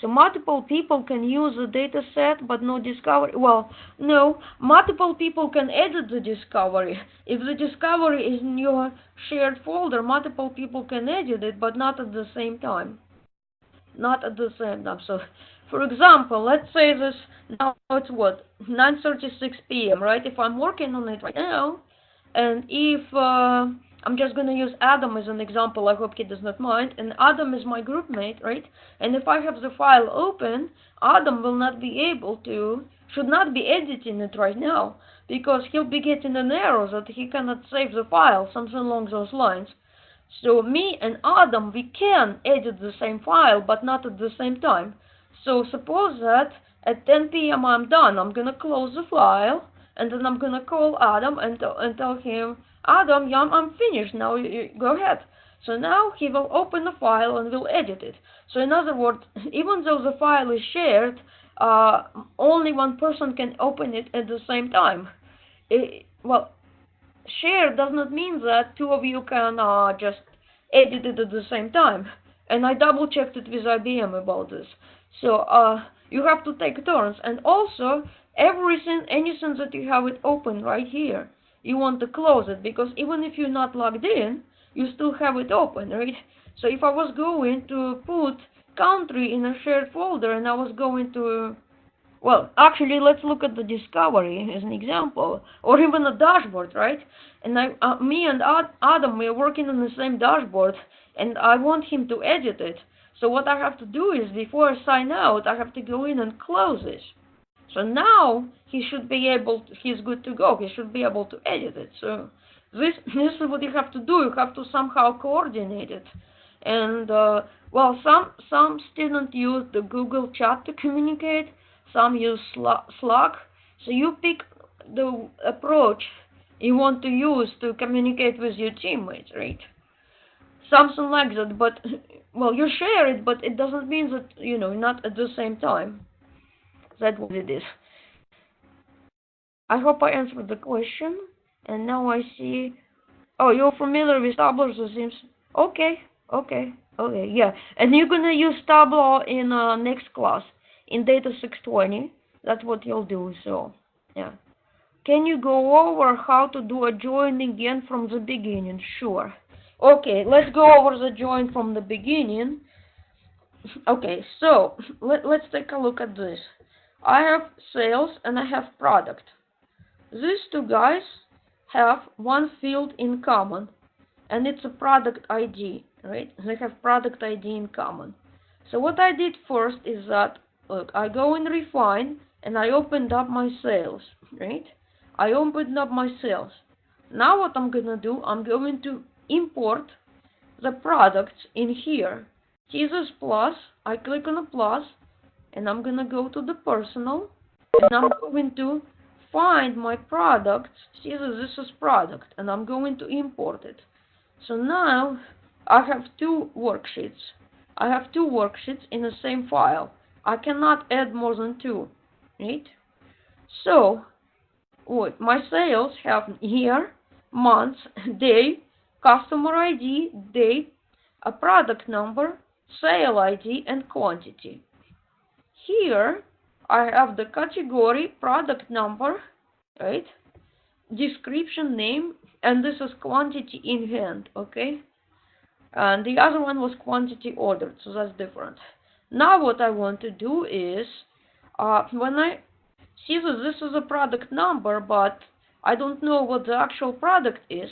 So multiple people can use the data set, but no discovery. Well, no, multiple people can edit the discovery. If the discovery is in your shared folder, multiple people can edit it, but not at the same time. Not at the same time. So, for example, let's say this, now it's what, 9:36 p.m., right? If I'm working on it right now, and if I'm just going to use Adam as an example, I hope he does not mind, and Adam is my group mate, right? And if I have the file open, Adam should not be editing it right now, because he'll be getting an error that he cannot save the file, something along those lines. So me and Adam, we can edit the same file, but not at the same time. So suppose that at 10 p.m. I'm done, I'm going to close the file, and then I'm going to call Adam and tell him, Adam, yeah, I'm finished, now you go ahead. So now he will open the file and will edit it. So in other words, even though the file is shared, only one person can open it at the same time. Well, share does not mean that two of you can just edit it at the same time. And I double checked it with IBM about this. So you have to take turns. And also, anything that you have it open right here, you want to close it, because even if you're not logged in, you still have it open, right? So if I was going to put country in a shared folder and I was going to, well, actually, let's look at the discovery as an example, or even a dashboard, right? And me and Adam, we are working on the same dashboard, and I want him to edit it. So what I have to do is, before I sign out, I have to go in and close this. So now he's good to go. He should be able to edit it. So this is what you have to do. You have to somehow coordinate it. And well, some students use the Google Chat to communicate. Some use Slack. So you pick the approach you want to use to communicate with your teammates, right? Something like that. But well, you share it, but it doesn't mean that not at the same time. That's what it is. I hope I answered the question. And now I see. Oh, you're familiar with Tableau, so it seems. Okay, yeah. And you're gonna use Tableau in next class in Data 620. That's what you'll do. So, yeah. Can you go over how to do a join again from the beginning? Sure. Okay, let's go over the join from the beginning. Okay, so let's take a look at this. I have sales and I have product. These two guys have one field in common, and it's a product ID, right? They have product ID in common. So what I did first is that, look, I go in Refine and I opened up my sales, right? I opened up my sales. Now what I'm gonna do, I'm going to import the products in here. Caesars Plus, I click on the plus, and I'm gonna go to the personal, and I'm going to find my products. Caesars, this is product, and I'm going to import it. So now I have two worksheets. I have two worksheets in the same file. I cannot add more than two, right? So what my sales have year, month, day, customer ID, date, a product number, sale ID, and quantity. Here I have the category, product number, right? Description, name, and this is quantity in hand, okay? And the other one was quantity ordered, so that's different. Now what I want to do is, when I see that this is a product number, but I don't know what the actual product is,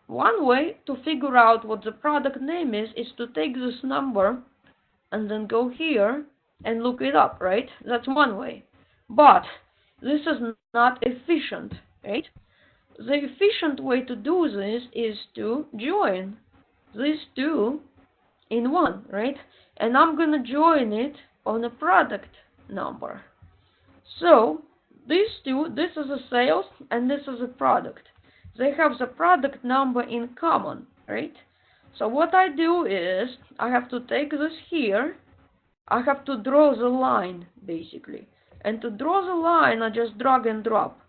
one way to figure out what the product name is to take this number and then go here and look it up, right? That's one way. But this is not efficient, right? The efficient way to do this is to join these two in one, right? And I'm gonna join it on a product number. So these two, this is a sales and this is a product. They have the product number in common, right? So what I do is I have to take this here. I have to draw the line basically. And to draw the line, I just drag and drop.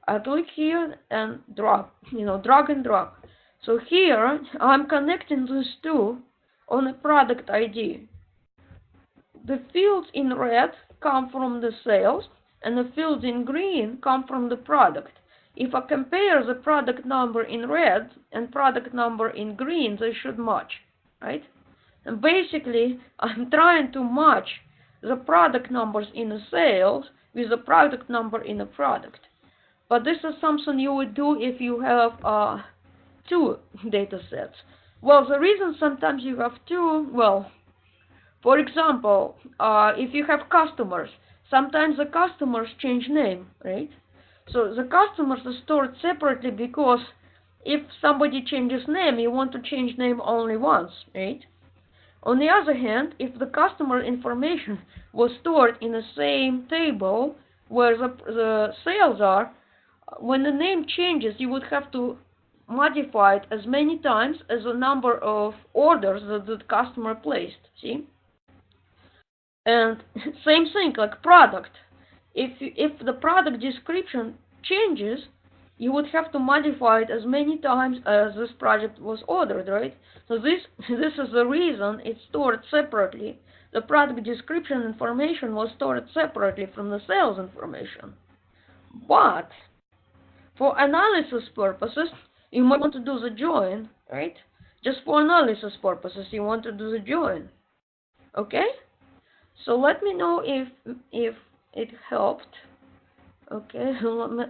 I click here and drop, drag and drop. So here I'm connecting these two on a product ID. The fields in red come from the sales and the fields in green come from the product. If I compare the product number in red and product number in green, they should match, right? And basically I'm trying to match the product numbers in the sales with the product number in the product. But this is something you would do if you have two data sets. Well, the reason sometimes you have two, well, for example, if you have customers, sometimes the customers change name, right? So the customers are stored separately because if somebody changes name, you want to change name only once, right? On the other hand, if the customer information was stored in the same table where the sales are, when the name changes, you would have to modify it as many times as the number of orders that the customer placed, see? And same thing like product. If the product description changes, you would have to modify it as many times as this project was ordered, right? So this is the reason it's stored separately. The product description information was stored separately from the sales information. But for analysis purposes, you might want to do the join, right? Just for analysis purposes, you want to do the join. Okay? So let me know if it helped. Okay,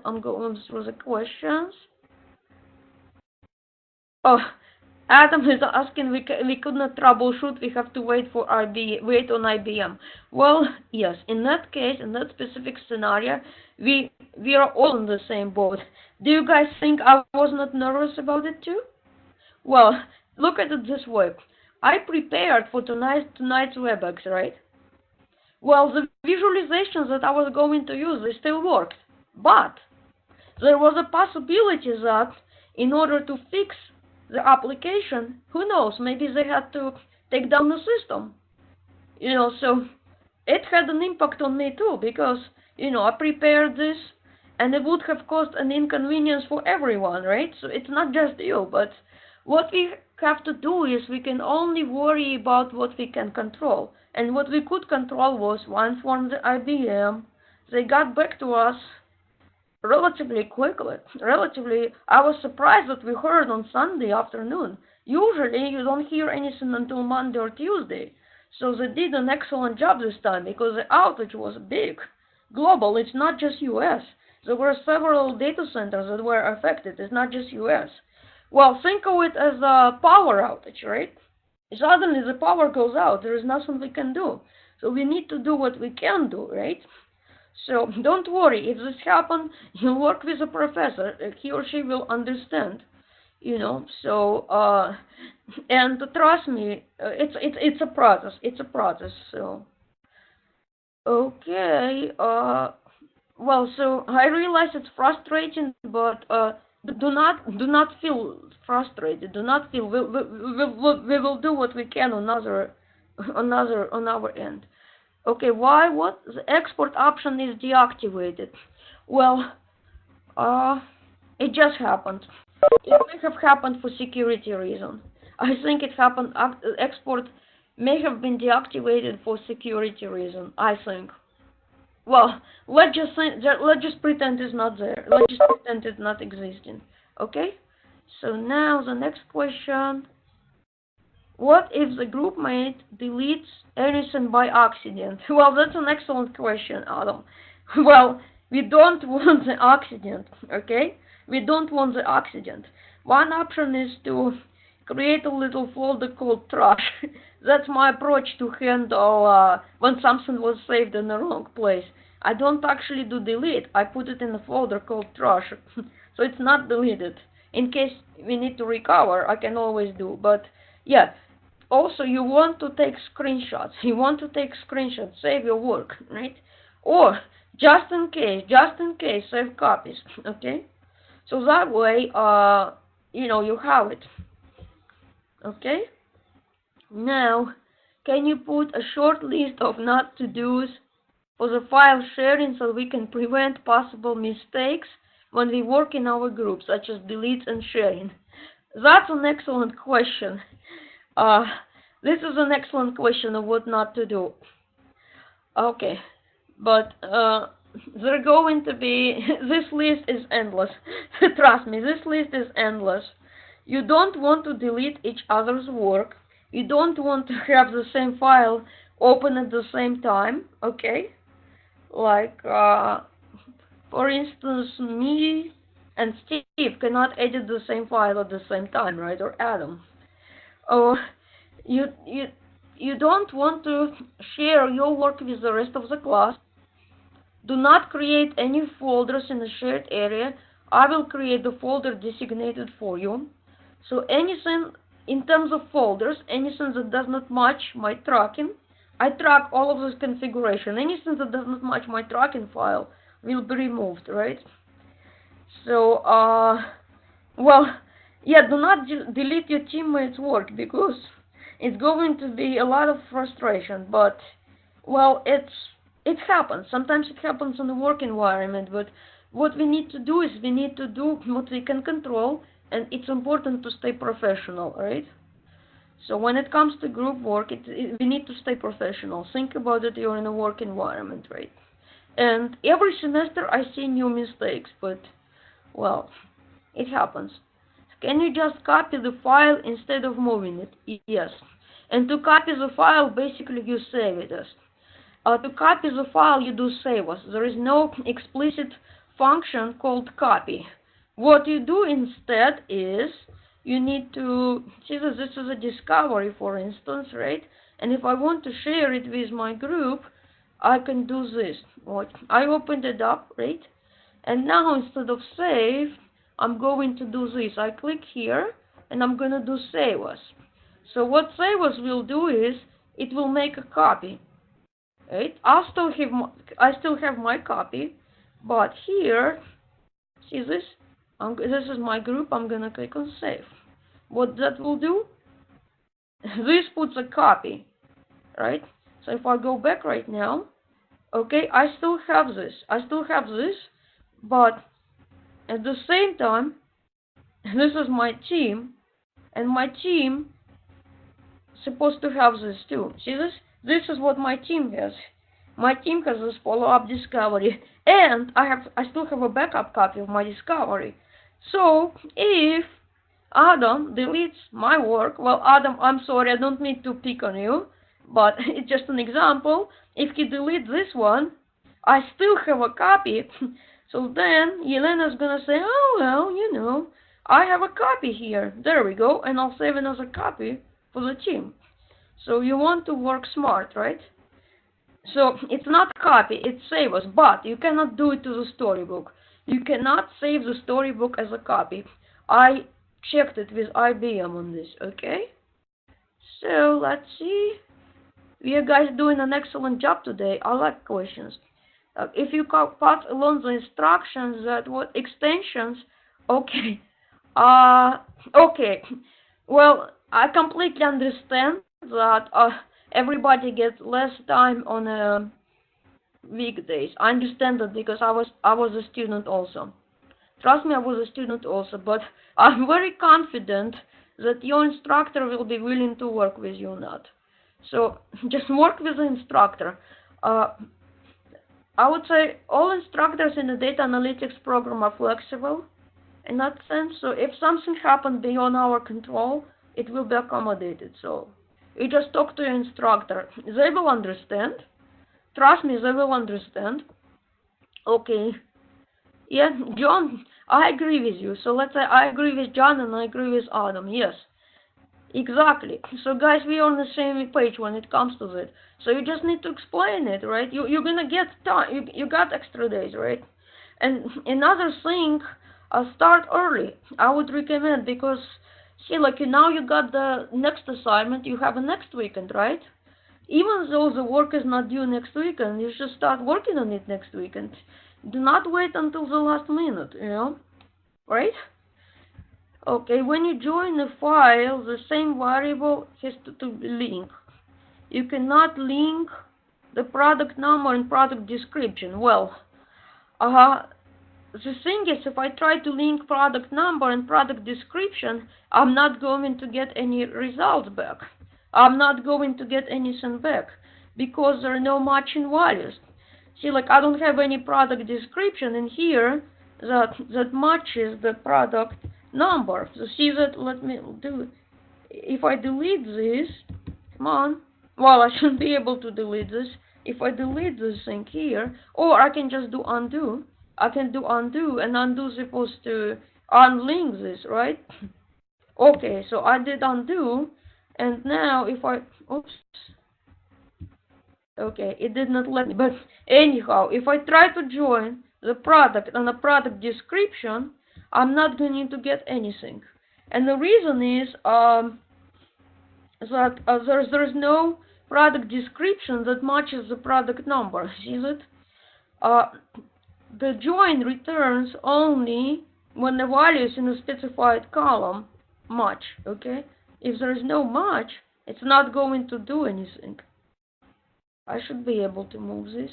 I'm going through the questions. Oh, Adam is asking, we could not troubleshoot, we have to wait on IBM. Well, yes, in that case, in that specific scenario, we are all in the same boat. Do you guys think I was not nervous about it too? Well, look at it this way. I prepared for tonight's WebEx, right? Well, the visualizations that I was going to use, they still worked. But there was a possibility that in order to fix the application, who knows, maybe they had to take down the system. So it had an impact on me too, because, I prepared this and it would have caused an inconvenience for everyone, right? So it's not just you, but what we have to do is we can only worry about what we can control. And what we could control was one from the IBM. They got back to us relatively quickly. I was surprised that we heard on Sunday afternoon. Usually you don't hear anything until Monday or Tuesday. So they did an excellent job this time because the outage was big. Global, it's not just US. There were several data centers that were affected. It's not just US. Well, think of it as a power outage, right? Suddenly the power goes out. There is nothing we can do. So we need to do what we can do, right? So don't worry. If this happens, you work with a professor. He or she will understand. So and trust me, it's a process. It's a process. So okay. Well, so I realize it's frustrating, but Do not feel frustrated. Do not feel we will do what we can on our end. Okay, why? What? The export option is deactivated. Well, uh, it just happened. It may have happened for security reason. I think it happened. Export may have been deactivated for security reason. I think. Well, let's just pretend it's not there. Let's just pretend it's not existing. Okay? So now the next question. What if the group mate deletes anything by accident? Well, that's an excellent question, Adam. Well, we don't want the accident, okay? We don't want the accident. One option is to create a little folder called trash. That's my approach to handle when something was saved in the wrong place. I don't actually do delete. I put it in a folder called trash, so it's not deleted. In case we need to recover, I can always do. But yeah, also you want to take screenshots. You want to take screenshots, save your work, right? Or just in case, save copies. Okay, so that way, you have it. Okay. Now, can you put a short list of not to dos for the file sharing so we can prevent possible mistakes when we work in our group, such as deletes and sharing? That's an excellent question. This is an excellent question of what not to do. Okay, but they're going to be, this list is endless. Trust me, this list is endless. You don't want to delete each other's work. You don't want to have the same file open at the same time, okay? Like, for instance, me and Steve cannot edit the same file at the same time, right? Or Adam. Oh, you don't want to share your work with the rest of the class. Do not create any folders in the shared area. I will create the folder designated for you. So anything in terms of folders, anything that does not match my tracking, I track all of this configuration. Anything that does not match my tracking file will be removed, right? So, well, yeah, do not delete your teammates' work because it's going to be a lot of frustration. But, well, it happens. Sometimes it happens in the work environment. But what we need to do is we need to do what we can control, and it's important to stay professional, right? So when it comes to group work, we need to stay professional. Think about it, you're in a work environment, right? And every semester I see new mistakes, but, well, it happens. Can you just copy the file instead of moving it? Yes. And to copy the file, basically you save it as. To copy the file, you do save as. There is no explicit function called copy. What you do instead is you need to see that this is a discovery, for instance, right? And if I want to share it with my group, I can do this. What? I opened it up, right? And now instead of save, I'm going to do this. I click here, and I'm going to do save as. So what save as will do is it will make a copy, right? I still have my copy, but here, see this? This is my group. I'm going to click on save. What that will do? This puts a copy, right? So if I go back right now, okay, I still have this. But at the same time, this is my team, and my team is supposed to have this too. See this? This is what my team has. My team has this follow-up discovery, and I still have a backup copy of my discovery. So if Adam deletes my work, well, Adam, I'm sorry, I don't mean to pick on you, but it's just an example. If he deletes this one, I still have a copy. So then Yelena's gonna say, oh, well, I have a copy here. There we go, and I'll save another copy for the team. So you want to work smart, right? So it's not copy, it's save as, but you cannot do it to the storybook. You cannot save the storybook as a copy. I checked it with IBM on this, okay? So let's see. You guys doing an excellent job today. I like questions. If you pass along the instructions that what extensions Okay. Okay. Well, I completely understand that everybody gets less time on weekdays. I understand that because I was a student also. Trust me, I was a student also, but I'm very confident that your instructor will be willing to work with you on that. So just work with the instructor. Uh, I would say all instructors in the data analytics program are flexible in that sense. So if something happened beyond our control, it will be accommodated. So you just talk to your instructor. They will understand. Trust me, they will understand. Okay. Yeah, John, I agree with you. So let's say I agree with John and I agree with Adam. Yes, exactly. So guys, we are on the same page when it comes to that. So you just need to explain it, right? You're gonna get time. You got extra days, right? And another thing, start early. I would recommend because see, like now you got the next assignment. You have a next weekend, right? Even though the work is not due next weekend, you should start working on it next weekend. Do not wait until the last minute, right? Okay, when you join a file, the same variable has to be linked. You cannot link the product number and product description. Well, the thing is, if I try to link product number and product description, I'm not going to get any results back. I'm not going to get anything back because there are no matching values. See, like I don't have any product description in here that matches the product number. So see that, let me do, if I delete this, come on, well, I shouldn't be able to delete this. If I delete this thing here, or I can just do undo. I can do undo, and undo is supposed to unlink this, right? Okay, so I did undo, and now if I, oops, okay, it did not let me, but anyhow, if I try to join the product and the product description, I'm not going to get anything. And the reason is that there's no product description that matches the product number. See that? The join returns only when the values in a specified column match, okay? If there is no match, it's not going to do anything. I should be able to move this.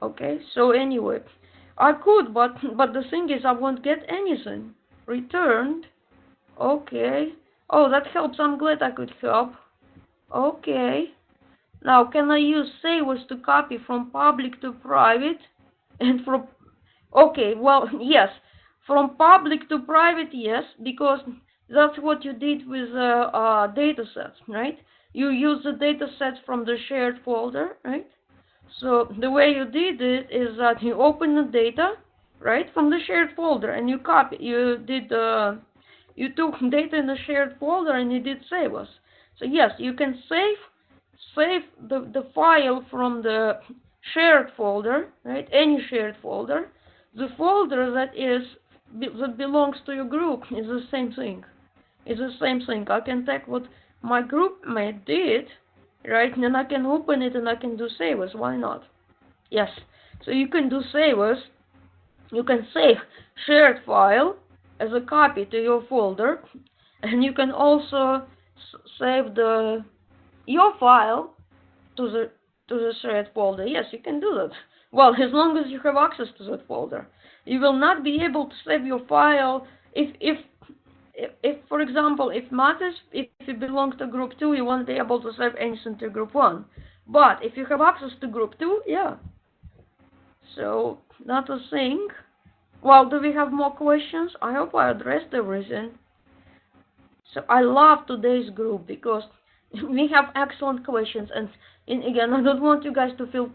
Okay, so anyway, I could, but the thing is I won't get anything returned. Okay. Oh, that helps. I'm glad I could help. Okay. Now, can I use savers to copy from public to private? And from... Okay, well, yes. From public to private, yes, because that's what you did with datasets, right? You use the datasets from the shared folder, right? So the way you did it is that you open the data, right, from the shared folder, and you copy. You took data in the shared folder and you did save us. So yes, you can save the file from the shared folder, right? Any shared folder. The folder that belongs to your group is the same thing. It's the same thing. I can take what my group mate did, right? And then I can open it and I can do save as. Why not? Yes. So you can do save as. You can save shared file as a copy to your folder, and you can also save your file to the shared folder. Yes, you can do that. Well, as long as you have access to that folder. You will not be able to save your file if for example, if you belong to group 2, you won't be able to save anything to group 1. But if you have access to group 2, yeah. So that's a thing. Well, do we have more questions? I hope I addressed everything. So I love today's group because we have excellent questions, and again, I don't want you guys to feel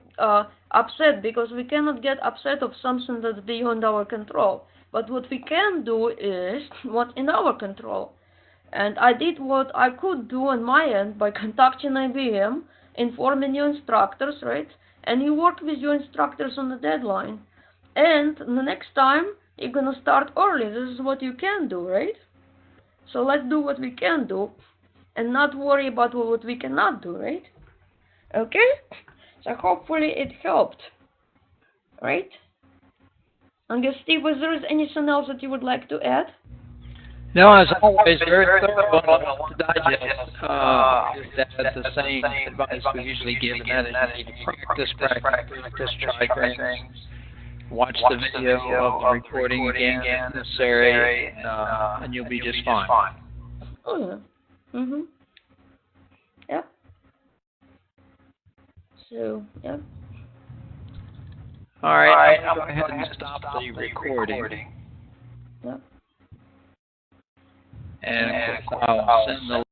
upset because we cannot get upset of something that's beyond our control. But what we can do is what's in our control. And I did what I could do on my end by contacting IBM, informing your instructors, right? And you work with your instructors on the deadline. And the next time, you're gonna start early. This is what you can do, right? So let's do what we can do and not worry about what we cannot do, right? Okay? So hopefully it helped, right? I guess, Steve, was there anything else that you would like to add? No, as always, very thorough and a lot to digest. Just add the same advice we usually give, and that is you need to practice, try things, watch the video of the recording again if necessary, and you'll be just fine. Oh, yeah. Yep. So, yep. All right, I'm going to go ahead and stop the recording. Yep. And I'll send the